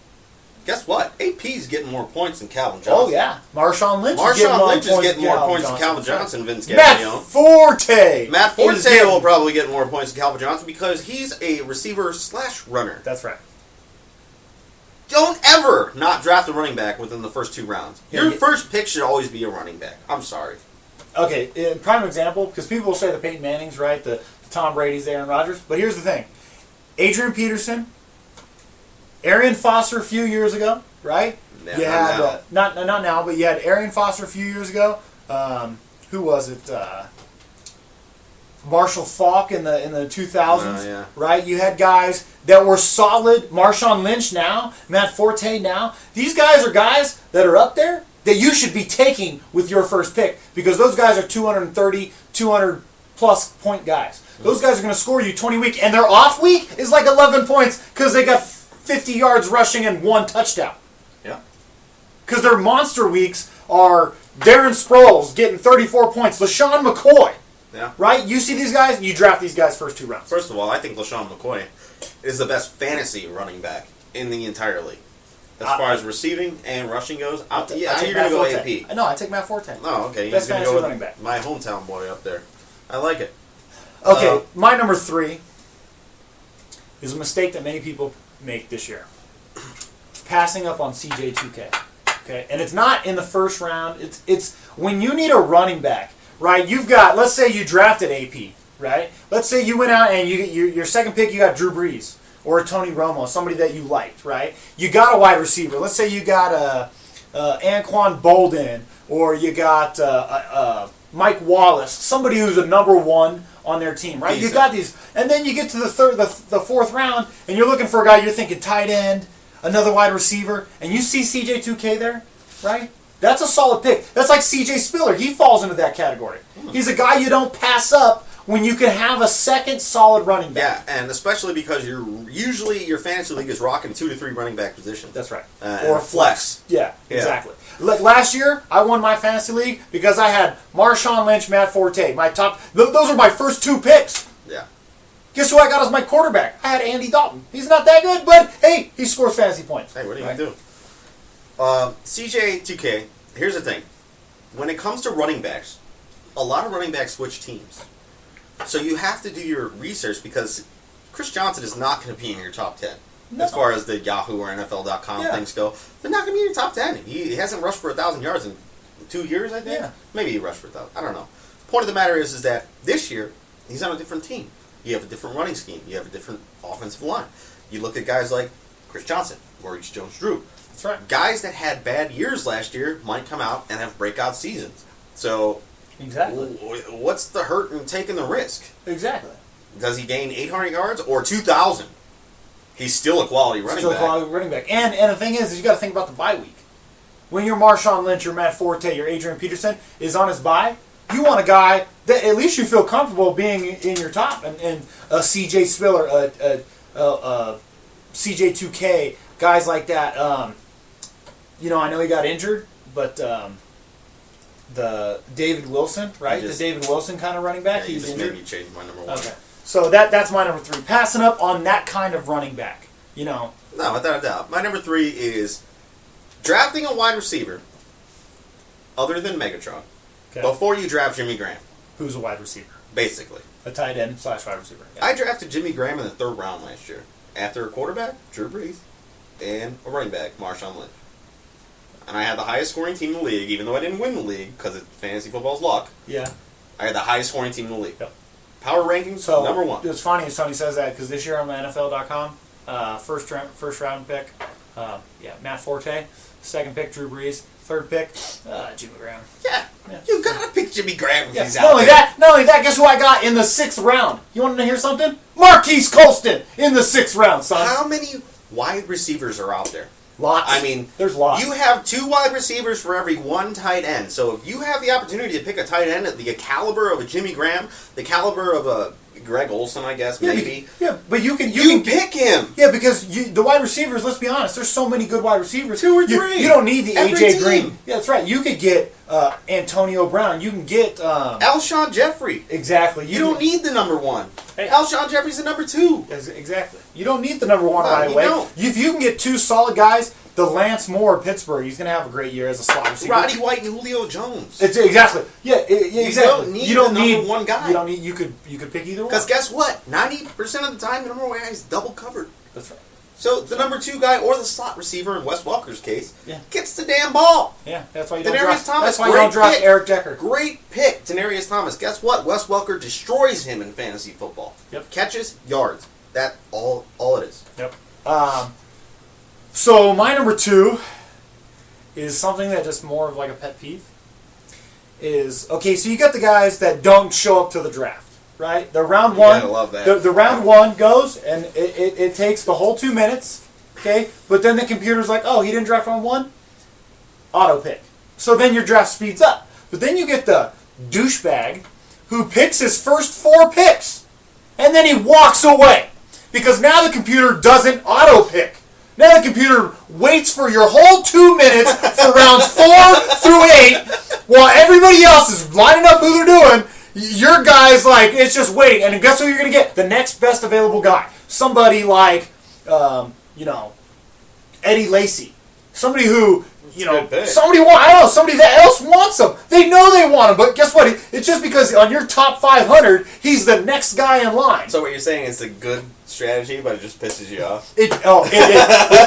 guess what? AP's getting more points than Calvin Johnson. Oh, yeah. Marshawn Lynch is getting more points than Calvin Johnson, Vince Matt Gagnon. Forte! Matt Forte will probably get more points than Calvin Johnson because he's a receiver/runner. That's right. Don't ever not draft a running back within the first 2 rounds. Your first pick should always be a running back. I'm sorry. Okay, prime example, because people will say the Peyton Mannings, right? The Tom Brady's, the Aaron Rodgers. But here's the thing. Adrian Peterson, Arian Foster a few years ago, right? Yeah, not now, but you had Arian Foster a few years ago. Who was it? Marshall Faulk in the 2000s, right? You had guys that were solid. Marshawn Lynch now, Matt Forte now. These guys are guys that are up there that you should be taking with your first pick because those guys are 230, 200 plus point guys. Those guys are going to score you 20 week, and their off week is like 11 points because they got 50 yards rushing and 1 touchdown. Yeah. Because their monster weeks are Darren Sproles getting 34 points, LaShawn McCoy. Yeah. Right? You see these guys, you draft these guys first 2 rounds. First of all, I think LaShawn McCoy is the best fantasy running back in the entire league. As far as receiving and rushing goes, you're going to go AP. No, I take Matt Forte. Oh, okay. Best You're fantasy go running back. My hometown boy up there. I like it. Okay, my number 3 is a mistake that many people make this year. Passing up on CJ2K. Okay, and it's not in the first round. It's when you need a running back, right? You've got, let's say you drafted AP, right? Let's say you went out and your second pick, you got Drew Brees or a Tony Romo, somebody that you liked, right? You got a wide receiver. Let's say you got Anquan Bolden or you got Mike Wallace, somebody who's a number 1 on their team, right? You got these, and then you get to the 4th round, and you're looking for a guy. You're thinking tight end, another wide receiver, and you see CJ2K there, right? That's a solid pick. That's like CJ Spiller. He falls into that category. He's a guy you don't pass up when you can have a second solid running back. Yeah, and especially because usually your fantasy league is rocking 2 to 3 running back positions. That's right. Or flex. Yeah, exactly. Like last year, I won my fantasy league because I had Marshawn Lynch, Matt Forte. My top. Those are my first 2 picks. Yeah. Guess who I got as my quarterback? I had Andy Dalton. He's not that good, but hey, he scores fantasy points. Hey, what are you going to do? CJ2K, here's the thing. When it comes to running backs, a lot of running backs switch teams. So you have to do your research because Chris Johnson is not going to be in your top 10. No. As far as the Yahoo or NFL.com things go. They're not going to be in your top 10. He hasn't rushed for 1,000 yards in 2 years, I think. Yeah. Maybe he rushed for 1,000. I don't know. Point of the matter is that this year, he's on a different team. You have a different running scheme. You have a different offensive line. You look at guys like Chris Johnson, Maurice Jones-Drew. That's right. Guys that had bad years last year might come out and have breakout seasons. So, exactly. What's the hurt in taking the risk? Exactly. Does he gain 800 yards or 2,000? He's still a quality running back. And the thing is you got to think about the bye week. When your Marshawn Lynch, your Matt Forte, your Adrian Peterson is on his bye, you want a guy that at least you feel comfortable being in your top. And a CJ Spiller, CJ2K, guys like that. I know he got injured, but the David Wilson, right? The David Wilson kind of running back. Yeah, he's injured. Maybe changed my number 1. Okay. So that's my number 3. Passing up on that kind of running back, No, without a doubt. My number 3 is drafting a wide receiver other than Megatron before you draft Jimmy Graham. Who's a wide receiver? Basically. A tight end / wide receiver. Yeah. I drafted Jimmy Graham in the 3rd round last year. After a quarterback, Drew Brees, and a running back, Marshawn Lynch. And I had the highest scoring team in the league, even though I didn't win the league, because fantasy football's luck. Yeah. I had the highest scoring team in the league. Yep. Power rankings, number 1. It's funny as Tony says that, because this year on the NFL.com, first round pick, Matt Forte. Second pick, Drew Brees. Third pick, Jimmy Graham. Yeah. You gotta pick Jimmy Graham if he's out Not only that, guess who I got in the 6th round? You want to hear something? Marquise Colston in the 6th round, son. How many wide receivers are out there? Lots. I mean, there's lots. You have 2 wide receivers for every 1 tight end. So if you have the opportunity to pick a tight end at the caliber of a Jimmy Graham, the caliber of a Greg Olsen, I guess, maybe. Yeah, but you can pick him. Yeah, because the wide receivers, let's be honest, there's so many good wide receivers. 2 or 3. You don't need the Every A.J. team. Green. Yeah, that's right. You could get Antonio Brown. You can get... Alshon Jeffrey. Exactly. You don't need the number 1. Hey. Alshon Jeffrey's the number 2. Exactly. You don't need the number 1 right you away. Don't. If you can get 2 solid guys the Lance Moore of Pittsburgh, he's going to have a great year as a slot receiver. Roddy White and Julio Jones. It's exactly. Yeah, exactly. You don't need the number one guy. You don't need. You could pick either one. Because guess what? 90% of the time, the number one guy is double covered. That's right. So the number two guy or the slot receiver in Wes Welker's case gets the damn ball. Yeah, that's why you Denarius Thomas. That's why you don't draft Eric Decker. Great pick, Denarius Thomas. Guess what? Wes Welker destroys him in fantasy football. Yep. Catches, yards. That all it is. Yep. So my number 2 is something that just more of like a pet peeve. Is okay. So you got the guys that don't show up to the draft. Right? The round one. I love that. The round one goes, and it takes the whole 2 minutes, okay? But then the computer's like, oh, he didn't draft round 1? Auto pick. So then your draft speeds up. But then you get the douchebag who picks his first 4 picks, and then he walks away. Because now the computer doesn't auto pick. Now the computer waits for your whole 2 minutes for rounds 4 through 8, while everybody else is lining up who they're doing. Your guy's like, it's just waiting. And guess who you're going to get? The next best available guy. Somebody like, Eddie Lacy. Somebody who, somebody that else wants him. They know they want him, but guess what? It's just because on your top 500, he's the next guy in line. So what you're saying is a good strategy, but it just pisses you off? It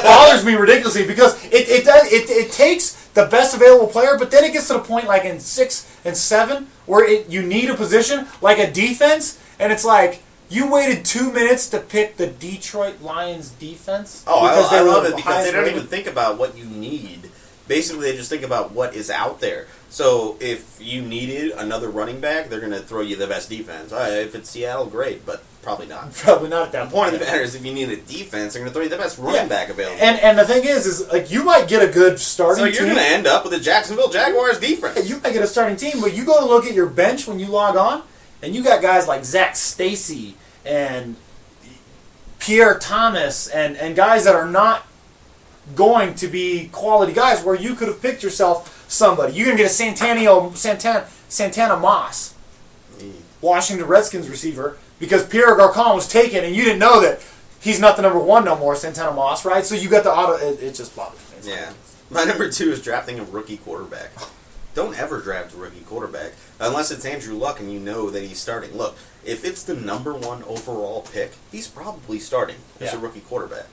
bothers me ridiculously because it takes the best available player, but then it gets to the point like in 6 and 7 where you need a position like a defense, and it's like you waited 2 minutes to pick the Detroit Lions defense. Oh, I love it because they don't even think about what you need. Basically, they just think about what is out there. So if you needed another running back, they're going to throw you the best defense. If it's Seattle, great, but probably not. Probably not at that point. The point of the matter is if you need a defense, they're going to throw you the best running back available. And the thing is like you might get a good starting team. So you're going to end up with the Jacksonville Jaguars defense. You might get a starting team, but you go to look at your bench when you log on, and you got guys like Zach Stacy and Pierre Thomas and guys that are not going to be quality guys where you could have picked yourself somebody. You're going to get a Santana Moss, Washington Redskins receiver, because Pierre Garcon was taken and you didn't know that he's not the number 1 no more, Santana Moss, right? So you got the auto. It just bothers me. Yeah. My number 2 is drafting a rookie quarterback. Don't ever draft a rookie quarterback unless it's Andrew Luck and you know that he's starting. Look, if it's the number 1 overall pick, he's probably starting as a rookie quarterback.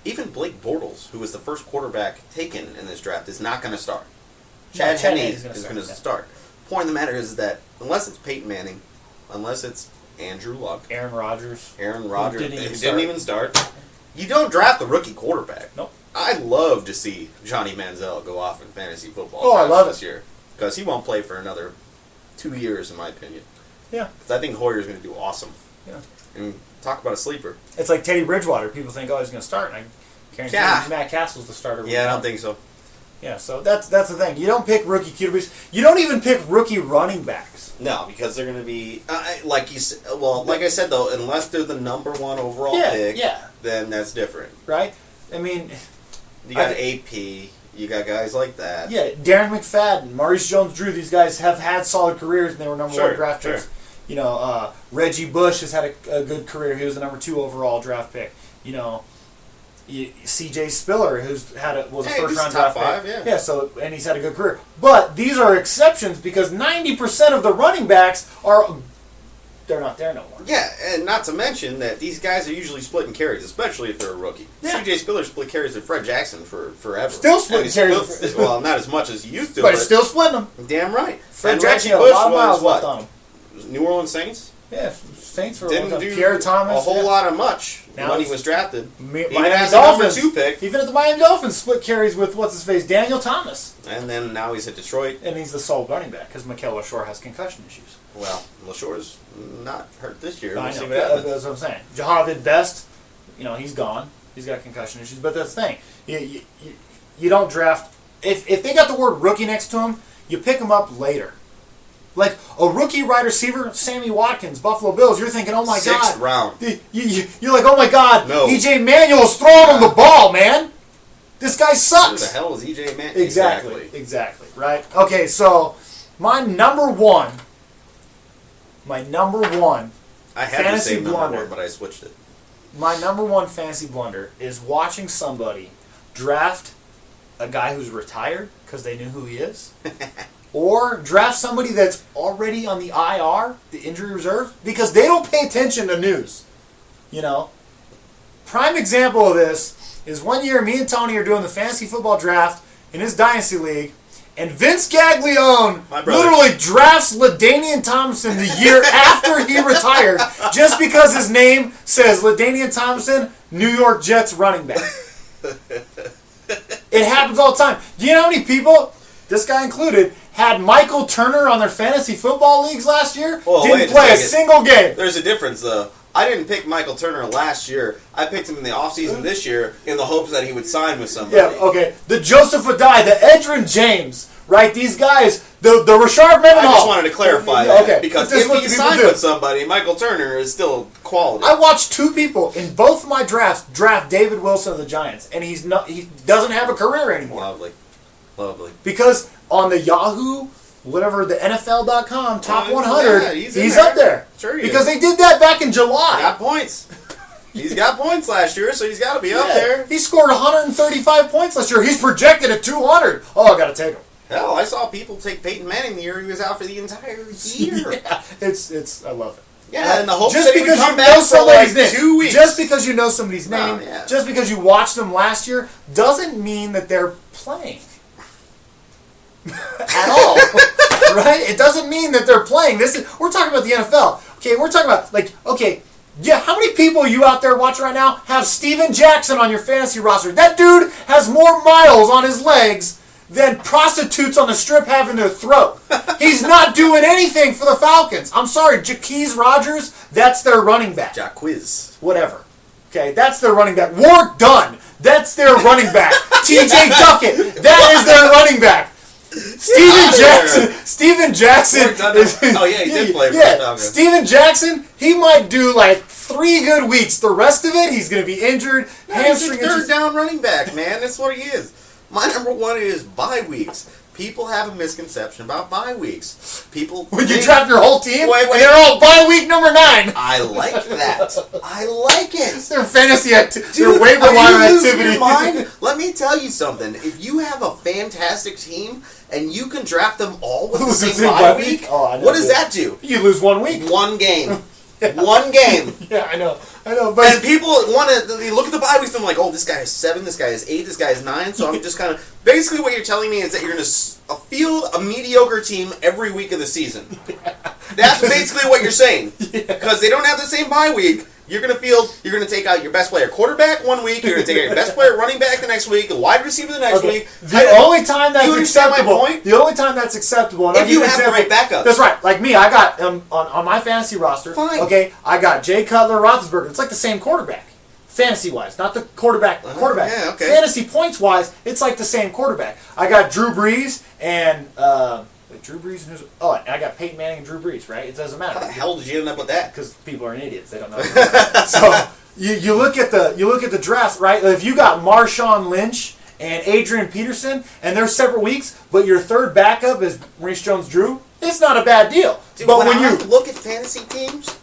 Even Blake Bortles, who was the first quarterback taken in this draft, is not going to start. Chad Henne is going to start. Point of the matter is that unless it's Peyton Manning, unless it's Andrew Luck, Aaron Rodgers, didn't even start. You don't draft the rookie quarterback. Nope. I'd love to see Johnny Manziel go off in fantasy football. Oh, I love this year because he won't play for another 2 years, in my opinion. Yeah. Because I think Hoyer's going to do awesome. Yeah. And talk about a sleeper. It's like Teddy Bridgewater. People think, he's going to start, and I guarantee Matt Castle's the starter. Yeah, I don't think so. Yeah, so that's the thing. You don't pick rookie QBs. You don't even pick rookie running backs. No, because they're going to be like I said though, unless they're the number 1 overall pick. Yeah. Then that's different, right? I mean, you got AP, you got guys like that. Yeah, Darren McFadden, Maurice Jones-Drew. These guys have had solid careers, and they were number 1 draft picks. Sure. Reggie Bush has had a good career. He was the number 2 overall draft pick. C.J. Spiller, who's was a first-round draft pick. Yeah, and he's had a good career. But these are exceptions because 90% of the running backs they're not there no more. Yeah, and not to mention that these guys are usually splitting carries, especially if they're a rookie. Yeah. C.J. Spiller split carries with Fred Jackson for forever. Still splitting carries. Well, not as much as he used to. But still splitting them. Damn right. Fred Jackson Bush was what? On him. New Orleans Saints? Yeah, Saints for didn't do Pierre Thomas, a whole lot of much now when he was drafted. Miami Dolphins, number 2 pick. Even at the Miami Dolphins, split carries with Daniel Thomas. And then now he's at Detroit. And he's the sole running back because Mikael LaShore has concussion issues. Well, LaShore's not hurt this year. I know, that's what I'm saying. Jahavid Best, he's gone. He's got concussion issues. But that's the thing. You don't draft... If they got the word rookie next to him, you pick him up later. Like a rookie wide receiver, Sammy Watkins, Buffalo Bills. You're thinking, oh my God, 6th round. You're like, oh my God, no. EJ Manuel's throwing him the ball, man. This guy sucks. Who the hell is EJ Manuel? Exactly. Right. Okay, so my number one. I had the same number 1, but I switched it. my number one fantasy blunder is watching somebody draft a guy who's retired because they knew who he is, or draft somebody that's already on the IR, the injury reserve, because they don't pay attention to news. You know? Prime example of this is one year me and Tony are doing the fantasy football draft in his Dynasty League, and Vince Gaglione literally drafts LaDainian Tomlinson the year after he retired just because his name says LaDainian Tomlinson, New York Jets running back. It happens all the time. Do you know how many people, this guy included, had Michael Turner on their fantasy football leagues last year? Well, didn't play a single game. There's a difference, though. I didn't pick Michael Turner last year. I picked him in the offseason this year in the hopes that he would sign with somebody. Yeah, okay. The Joseph Adai, the Edrin James, right? These guys, the Rashard Mendenhall. I just wanted to clarify that. Okay. Because if he signed with somebody, Michael Turner is still quality. I watched two people in both of my drafts draft David Wilson of the Giants, and he doesn't have a career anymore. Lovely. Because on the Yahoo, whatever, the NFL.com top 100, yeah, he's up there. Sure he because is. they did that back in July. He got points. He's got points last year, so he's got to be up there. He scored 135 points last year. He's projected at 200. Oh, I got to take him. Hell, I saw people take Peyton Manning the year he was out for the entire year. Yeah, it's I love it. Yeah, and the hope just that he because would come you know back for like 2 weeks. Just because you know somebody's name, just because you watched them last year, doesn't mean that they're playing. At all. Right? It doesn't mean that they're playing. We're talking about the NFL. Okay, we're talking about, yeah, how many people you out there watching right now have Steven Jackson on your fantasy roster? That dude has more miles on his legs than prostitutes on the strip have in their throat. He's not doing anything for the Falcons. I'm sorry, Jaquez Rogers, that's their running back. Jaquiz. Whatever. Okay, that's their running back. Warwick Dunn, that's their running back. TJ Duckett, that is their running back. Steven Jackson. He did play for the Falcons. Steven Jackson, he might do like 3 good weeks. The rest of it, he's going to be injured. He's a third down running back, man. That's what he is. My number one is bye weeks. People have a misconception about bye weeks. When you draft your whole team, wait. They're all bye week number 9. I like that. I like it. Their fantasy their waiver wire activity. Your mind? Let me tell you something. If you have a fantastic team and you can draft them all with the same bye week, what does that do? You lose 1 week. 1 game. 1 game. Yeah, I know. And people they look at the bye weeks and they're like, oh, this guy is 7, this guy is 8, this guy is 9. So I'm just kind of basically what you're telling me is that you're going to field a mediocre team every week of the season. That's basically what you're saying. Because they don't have the same bye week. You're going to take out your best player quarterback 1 week, you're going to take out your best player running back the next week, a wide receiver the next week. The only time that's acceptable, and if you have the right backup. That's right. Like me, I got on my fantasy roster, okay, I got Jay Cutler, Roethlisberger. It's like the same quarterback. Fantasy-wise, not the quarterback. Yeah, okay. Fantasy points-wise, it's like the same quarterback. I got Drew Brees and... Drew Brees and I got Peyton Manning and Drew Brees, right? It doesn't matter. How the hell did you end up with that? Because people are idiots. They don't know. So you look at the draft, right? If you got Marshawn Lynch and Adrian Peterson, and they're separate weeks, but your third backup is Maurice Jones-Drew, it's not a bad deal. Dude, but when you look at fantasy teams,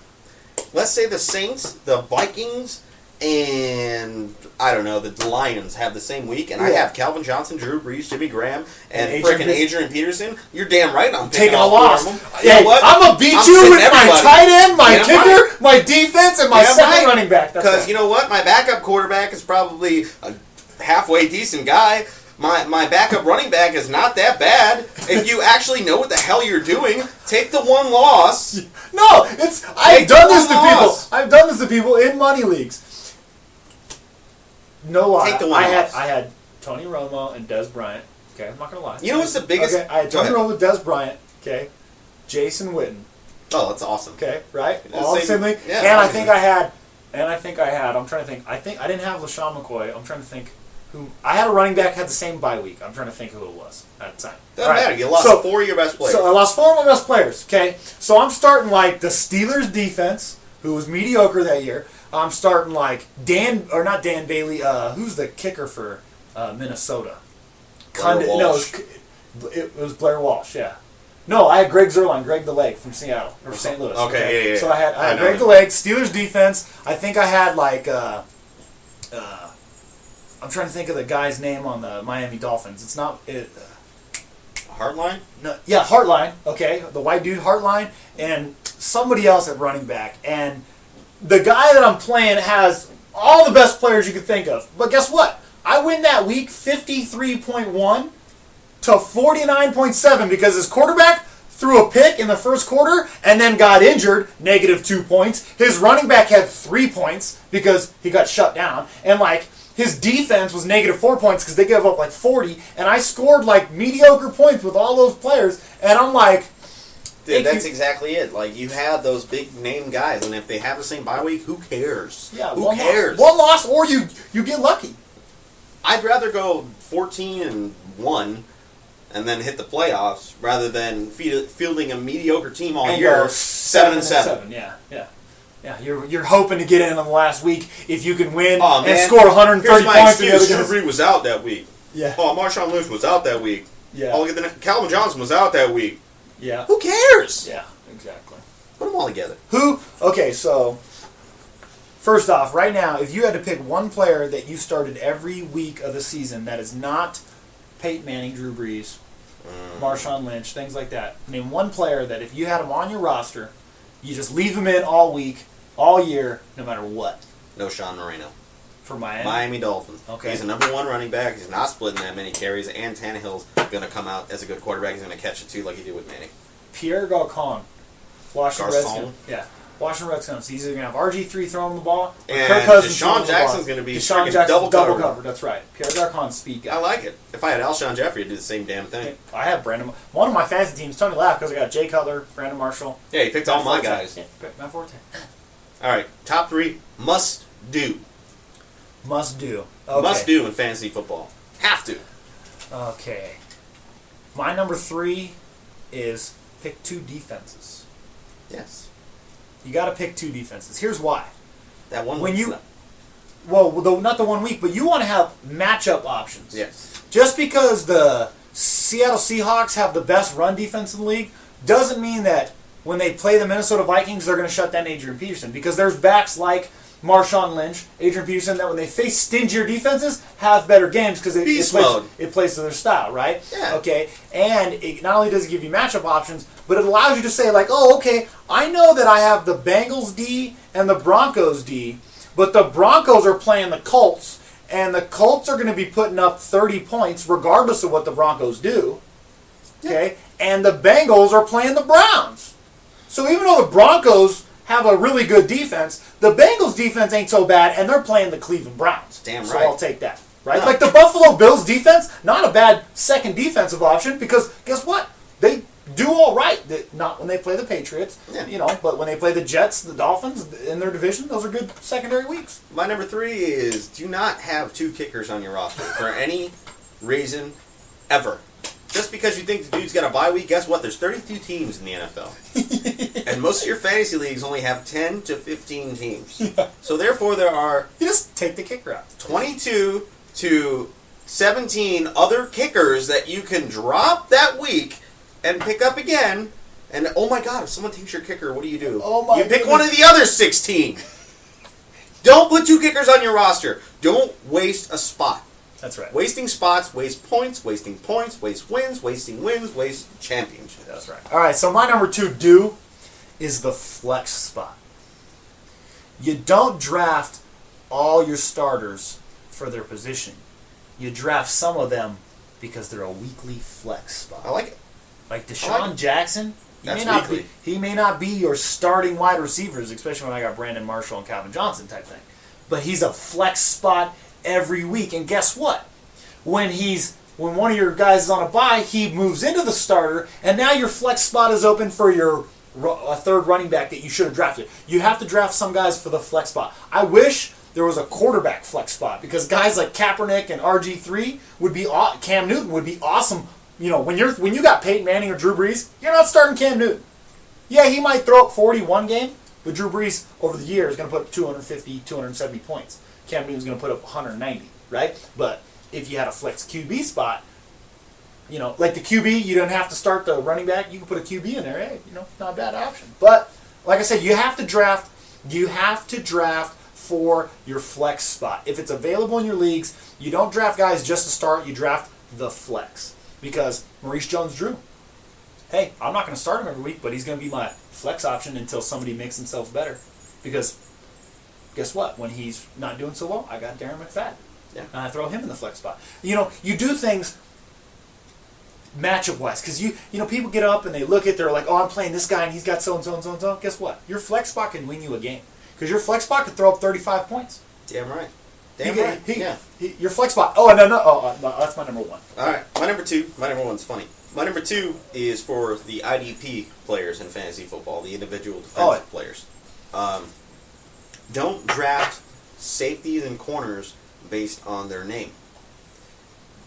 let's say the Saints, the Vikings, and I don't know, the Lions have the same week, and I have Calvin Johnson, Drew Brees, Jimmy Graham, and frickin' Adrian Peterson. You're damn right I'm taking a loss. You know what? I'm gonna beat you with my tight end, my kicker, my defense, and my second running back. Because you know what? My backup quarterback is probably a halfway decent guy. My backup running back is not that bad. If you actually know what the hell you're doing, take the 1 loss. No, I've done this to people in money leagues. No lie. Take the 1 loss. I had Tony Romo and Des Bryant. Okay, I'm not gonna lie. You know what's the biggest? Okay, I had Tony Romo, Des Bryant. Okay, Jason Witten. Oh, that's awesome. Okay, right. All sibling. Yeah, and I think I had. I'm trying to think. I didn't have LaShawn McCoy. I'm trying to think who. I had a running back had the same bye week. I'm trying to think who it was at the time. Doesn't matter. You lost 4 of your best players. So I lost 4 of my best players. Okay, so I'm starting like the Steelers defense, who was mediocre that year. I'm starting like not Dan Bailey. Who's the kicker for Minnesota? Blair Walsh. It was Blair Walsh. Yeah. No, I had Greg Zuerlein, Greg the Leg from Seattle or St. Louis. Okay, yeah. So I had Greg the Leg, Steelers defense. I think I had I'm trying to think of the guy's name on the Miami Dolphins. It's not Hartline? No, yeah, Hartline. Okay, the white dude Hartline, and somebody else at running back. And the guy that I'm playing has all the best players you could think of. But guess what? I win that week 53.1 to 49.7 because his quarterback threw a pick in the first quarter and then got injured, -2 points. His running back had 3 points because he got shut down. And his defense was -4 points because they gave up 40, and I scored mediocre points with all those players, and I'm like, dude, that's exactly it. You have those big name guys, and if they have the same bye week, who cares? Yeah, who cares? One loss, or you get lucky. I'd rather go 14-1 and then hit the playoffs rather than fielding a mediocre team all and year, go 7-7. Yeah, you're hoping to get in the last week if you can win and score 130 points. Drew Brees was out that week. Yeah. Oh, Marshawn Lynch was out that week. Yeah. Oh, Calvin Johnson was out that week. Yeah. Who cares? Yeah, exactly. Put them all together. Okay, so first off, right now, if you had to pick one player that you started every week of the season that is not Peyton Manning, Drew Brees, Marshawn Lynch, things like that, name one player that if you had him on your roster, you just leave him in all week, all year, no matter what. No Sean Moreno. For Miami? Miami Dolphins. Okay. He's a #1 running back. He's not splitting that many carries, and Tannehill's going to come out as a good quarterback. He's going to catch it too, like he did with Manning. Pierre Garcon, Washington Redskins. Yeah. Washington Redskins. He's either going to have RG3 throwing the ball, or and Kirk Cousins Deshaun Jackson's going to be Deshaun Jackson double cover. That's right. Pierre Garcon, speed guy. I like it. If I had Alshon Jeffrey, I'd do the same damn thing. I have Brandon. One of my fantasy teams, Tony laughed because I got Jay Cutler, Brandon Marshall. Yeah, he picked all my guys. Yeah, Matt Forte. All right, top 3 must do. Must do. Okay. Must do in fantasy football. Have to. Okay. My number 3 is pick 2 defenses. Yes. You got to pick 2 defenses. Here's why. That one when week. you, not the 1 week, but you want to have matchup options. Yes. Just because the Seattle Seahawks have the best run defense in the league doesn't mean that when they play the Minnesota Vikings, they're going to shut down Adrian Peterson. Because there's backs like Marshawn Lynch, Adrian Peterson, that when they face stingier defenses, have better games because it plays to their style, right? Yeah. Okay. And it not only does it give you matchup options, but it allows you to say I know that I have the Bengals D and the Broncos D, but the Broncos are playing the Colts, and the Colts are going to be putting up 30 points regardless of what the Broncos do. Okay? And the Bengals are playing the Browns. So even though the Broncos have a really good defense, the Bengals defense ain't so bad, and they're playing the Cleveland Browns. Damn right. So I'll take that. Right? No. The Buffalo Bills defense, not a bad second defensive option, because guess what? They do all right. Not when they play the Patriots, but when they play the Jets, the Dolphins in their division, those are good secondary weeks. My number 3 is do not have 2 kickers on your roster for any reason ever. Just because you think the dude's got a bye week, guess what? There's 32 teams in the NFL. And most of your fantasy leagues only have 10 to 15 teams. Yeah. So therefore there are... You just take the kicker out. 22 to 17 other kickers that you can drop that week and pick up again. And oh my God, if someone takes your kicker, what do? You pick one of the other 16. Don't put 2 kickers on your roster. Don't waste a spot. That's right. Wasting spots, waste points, waste wins, wasting wins, waste championships. That's right. All right, so my number 2 is the flex spot. You don't draft all your starters for their position. You draft some of them because they're a weekly flex spot. I like it. Like Deshaun Jackson, he may not be your starting wide receivers, especially when I got Brandon Marshall and Calvin Johnson type thing. But he's a flex spot every week. And guess what? When one of your guys is on a bye, he moves into the starter, and now your flex spot is open for your third running back that you should have drafted. You have to draft some guys for the flex spot. I wish there was a quarterback flex spot, because guys like Kaepernick and RG3 Cam Newton would be awesome. When you got Peyton Manning or Drew Brees, you're not starting Cam Newton. Yeah, he might throw up 41 game, but Drew Brees over the year is going to put up 250, 270 points. Cam Newton's going to put up 190, right? But if you had a flex QB spot, like the QB, you don't have to start the running back. You can put a QB in there. Hey, not a bad option. But like I said, you have to draft. You have to draft for your flex spot. If it's available in your leagues, you don't draft guys just to start. You draft the flex because Maurice Jones-Drew. Hey, I'm not going to start him every week, but he's going to be my flex option until somebody makes themselves better. Because guess what? When he's not doing so well, I got Darren McFadden. Yeah. And I throw him in the flex spot. You do things matchup-wise. Because, people get up and they look at, they're like, oh, I'm playing this guy and he's got so-and-so and so-and-so. Guess what? Your flex spot can win you a game. Because your flex spot can throw up 35 points. Damn right. Your flex spot. Oh, no. That's my number one. All right. My number one's funny. My number two is for the IDP players in fantasy football, the individual defensive players. Don't draft safeties and corners based on their name.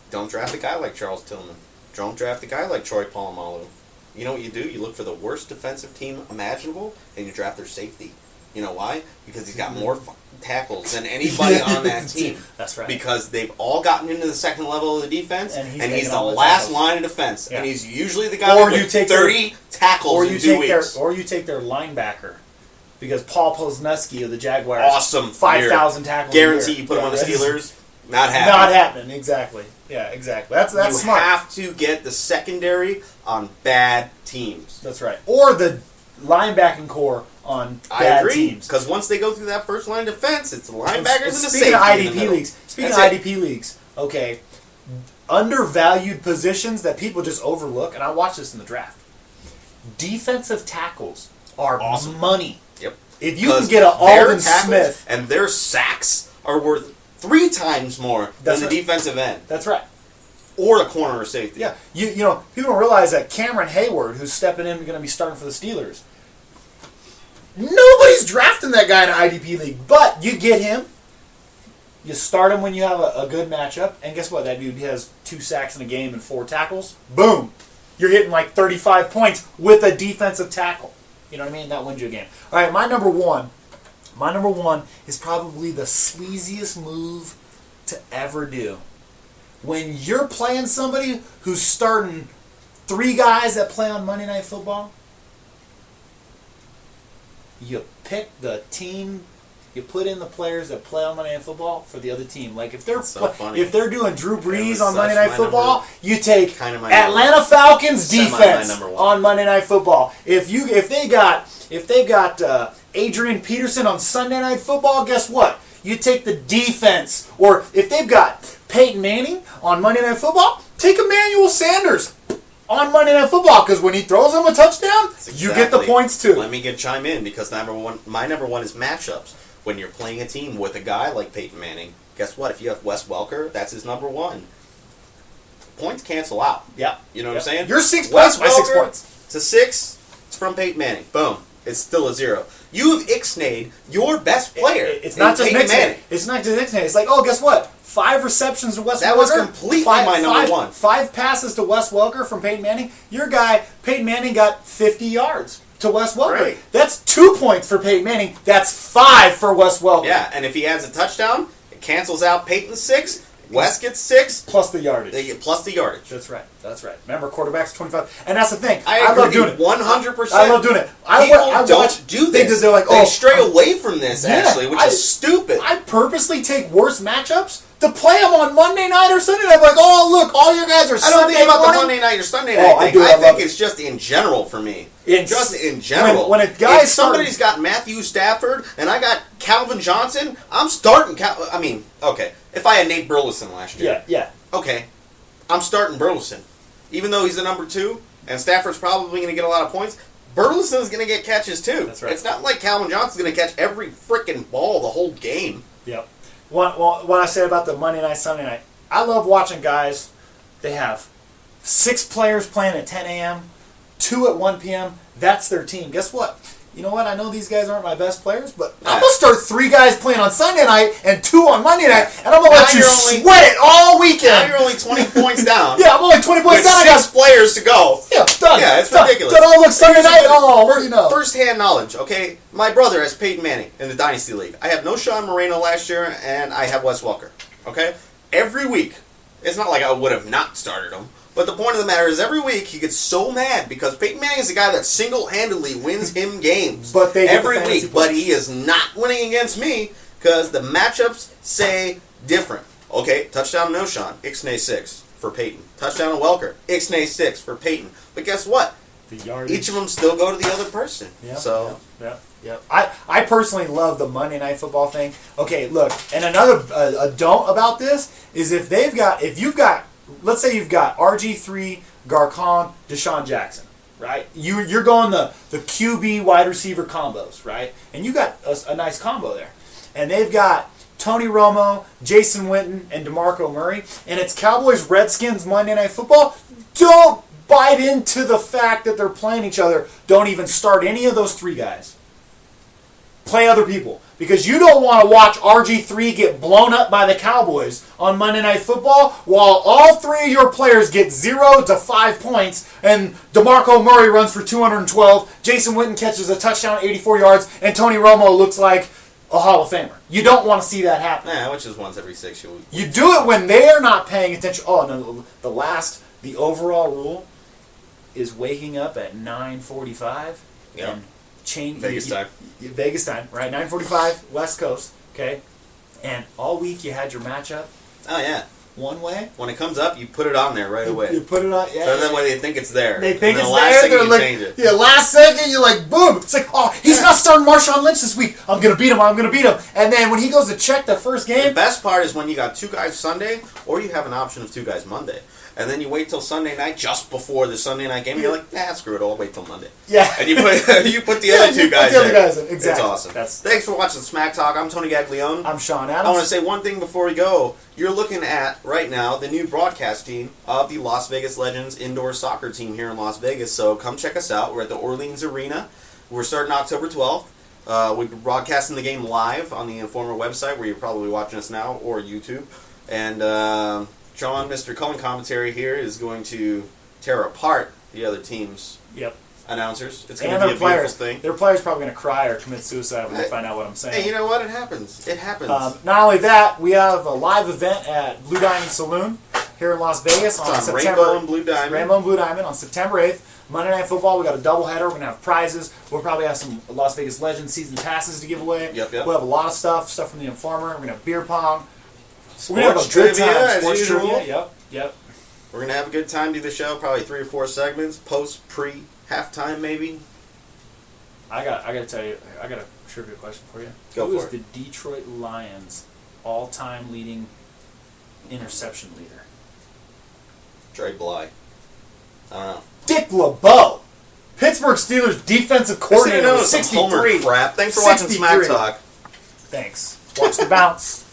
Don't draft a guy like Charles Tillman. Don't draft a guy like Troy Polamalu. You know what you do? You look for the worst defensive team imaginable, and you draft their safety. You know why? Because he's got more tackles than anybody on that team. That's right. Because they've all gotten into the second level of the defense, and he's the last line of defense. Yeah. And he's usually the guy with 30 tackles in 2 weeks. Or you take their linebacker. Because Paul Posnetsky of the Jaguars, awesome, 5,000 tackles. Guarantee you put him on the Steelers. Not happening. Not happening. Exactly. Yeah, exactly. That's smart. You have to get the secondary on bad teams. That's right. Or the linebacking core on bad teams. Because once they go through that first line of defense, it's the linebackers and the safety. Speaking of IDP leagues, okay, undervalued positions that people just overlook, and I watch this in the draft. Defensive tackles are awesome money. Yep. If you can get an Alden Smith, and their sacks are worth 3 times more than the defensive end. That's right. Or a corner or safety. Yeah. People don't realize that Cameron Hayward, who's stepping in, going to be starting for the Steelers. Nobody's drafting that guy in an IDP league, but you get him. You start him when you have a good matchup, and guess what? That dude has 2 sacks in a game and 4 tackles. Boom! You're hitting like 35 points with a defensive tackle. You know what I mean? That wins you a game. All right, my number one is probably the sleaziest move to ever do. When you're playing somebody who's starting 3 guys that play on Monday Night Football, you pick the team, you put in the players that play on Monday Night Football for the other team. Like if they're doing Drew Brees on Monday Night Football, you take Atlanta Falcons defense on Monday Night Football. If they've got Adrian Peterson on Sunday Night Football, guess what? You take the defense. Or if they've got Peyton Manning on Monday Night Football, take Emmanuel Sanders on Monday Night Football, because when he throws them a touchdown, you get the points too. Let me chime in, because my number one is matchups. When you're playing a team with a guy like Peyton Manning, guess what? If you have Wes Welker, that's his number one. Points cancel out. Yeah. You know what I'm saying? You're 6 points, my 6 points. It's a 6. It's from Peyton Manning. Boom. It's still a 0. You have ixnayed your best player. It's not just Manning. It's not just ixnayed. It's like, oh, guess what? 5 receptions to Wes Welker. That was completely my number one. 5 passes to Wes Welker from Peyton Manning. Your guy, Peyton Manning, got 50 yards to Wes Welker. Right. That's 2 points for Peyton Manning. That's 5 for Wes Welker. Yeah, and if he adds a touchdown, it cancels out Peyton's 6. Wes gets 6. Plus the yardage. They get plus the yardage. That's right. That's right. Remember, quarterbacks 25. And that's the thing. I love doing it. 100%. I love doing it. People don't do this. They're like, they stray away from this, actually, which is stupid. I purposely take worse matchups to play them on Monday night or Sunday night. I'm like, oh, look, all your guys are Sunday I don't think about morning. the Monday night or Sunday night thing. I think it's just in general for me. Just in general. When a guy somebody's got Matthew Stafford and I got Calvin Johnson, I'm starting okay. If I had Nate Burleson last year. Yeah. Okay. I'm starting Burleson. Even though he's the number 2 and Stafford's probably going to get a lot of points, Burleson's going to get catches too. That's right. It's not like Calvin Johnson's going to catch every freaking ball the whole game. Yep. What I said about the Monday night, Sunday night, I love watching guys. They have 6 players playing at 10 a.m., 2 at 1 p.m. That's their team. Guess what? You know what? I know these guys aren't my best players, but I'm going to start 3 guys playing on Sunday night and 2 on Monday night, and I'm going to let you sweat it all weekend. Now you're only 20 points down. Yeah, I'm only 20 points down. I got 6 players to go. Yeah, done. Yeah, it's ridiculous. Done. Look, Sunday night. Oh, what do you know? First-hand knowledge, okay? My brother has Peyton Manning in the Dynasty League. I have no Sean Moreno last year, and I have Wes Welker, okay? Every week, it's not like I would have not started him, But the point of the matter is, every week he gets so mad because Peyton Manning is the guy that single-handedly wins him games But they get every the fantasy week. But points. he is not winning against me because the matchups say different. Okay, touchdown no Shawn, Ixnay 6 for Peyton. Touchdown to Welker, Ixnay 6 for Peyton. But guess what? The yardage. Each of them still go to the other person. Yep, So Yep. I personally love the Monday Night Football thing. Okay, look, and another a don't about this is if you've got, let's say you've got RG3, Garcon, Deshaun Jackson, right? You're going the QB wide receiver combos, right? And you got a nice combo there. And they've got Tony Romo, Jason Witten, and DeMarco Murray, and it's Cowboys-Redskins Monday Night Football. Don't bite into the fact that they're playing each other. Don't even start any of those three guys. Play other people. Because you don't want to watch RG3 get blown up by the Cowboys on Monday Night Football while all three of your players get 0 to 5 points and DeMarco Murray runs for 212, Jason Witten catches a touchdown 84 yards, and Tony Romo looks like a Hall of Famer. You don't want to see that happen. yeah, which is once every 6 years. You do it when they're not paying attention. Oh, no, the overall rule is waking up at 9:45 and change Vegas time. Vegas time, right? 9:45 West Coast, okay? And all week you had your matchup Oh, yeah. one way. When it comes up, you put it on there right away. You put it on, yeah. So that way they think it's there. They think and it's the last there. second They're you like, change it. yeah, last second you're like, boom. It's like, oh, he's not starting Marshawn Lynch this week. I'm gonna beat him. And then when he goes to check the first The game, best part is when you got 2 guys Sunday, or you have an option of 2 guys Monday. And then you wait till Sunday night, just before the Sunday night game, and you're like, nah, screw it, I'll wait till Monday. yeah, And you put the other 2 guys the other in. guys in. Exactly. It's awesome. Thanks for watching Smack Talk. I'm Tony Gaglione. I'm Shawn I want Adams. to say one thing before we go. You're looking at, right now, the new broadcast team of the Las Vegas Legends indoor soccer team here in Las Vegas. So come check us out. We're at the Orleans Arena. We're starting October 12th. We'll be broadcasting the game live on the Informer website, where you're probably watching us now, or YouTube. And Shawn, Mr. Cohen Commentary here, is going to tear apart the other team's announcers. It's going to be a beautiful thing. Their players probably going to cry or commit suicide when they find out what I'm saying. Hey, you know what? It happens. It happens. Not only that, we have a live event at Blue Diamond Saloon here in Las Vegas on September. Rainbow and Blue Diamond. Rainbow and Blue Diamond on September 8th. Monday Night Football, we got a doubleheader. We're going to have prizes. We'll probably have some Las Vegas Legends season passes to give away. Yep. We'll have a lot of stuff from the Informer. We're going to have beer pong. Sports We're going to have a good trivia, time. as Sports usual. trivia. Yep. We're going to have a good time, do the show, probably 3 or 4 segments, post, pre, halftime maybe. I got to tell you, I got a trivia question for you. Go Who for is the Detroit Lions all-time leading interception leader? Trey Bly. I don't know. Dick LeBeau, Pittsburgh Steelers defensive coordinator, Homer 63. crap. Thanks for watching 63. Smack Talk. Thanks. Watch the bounce.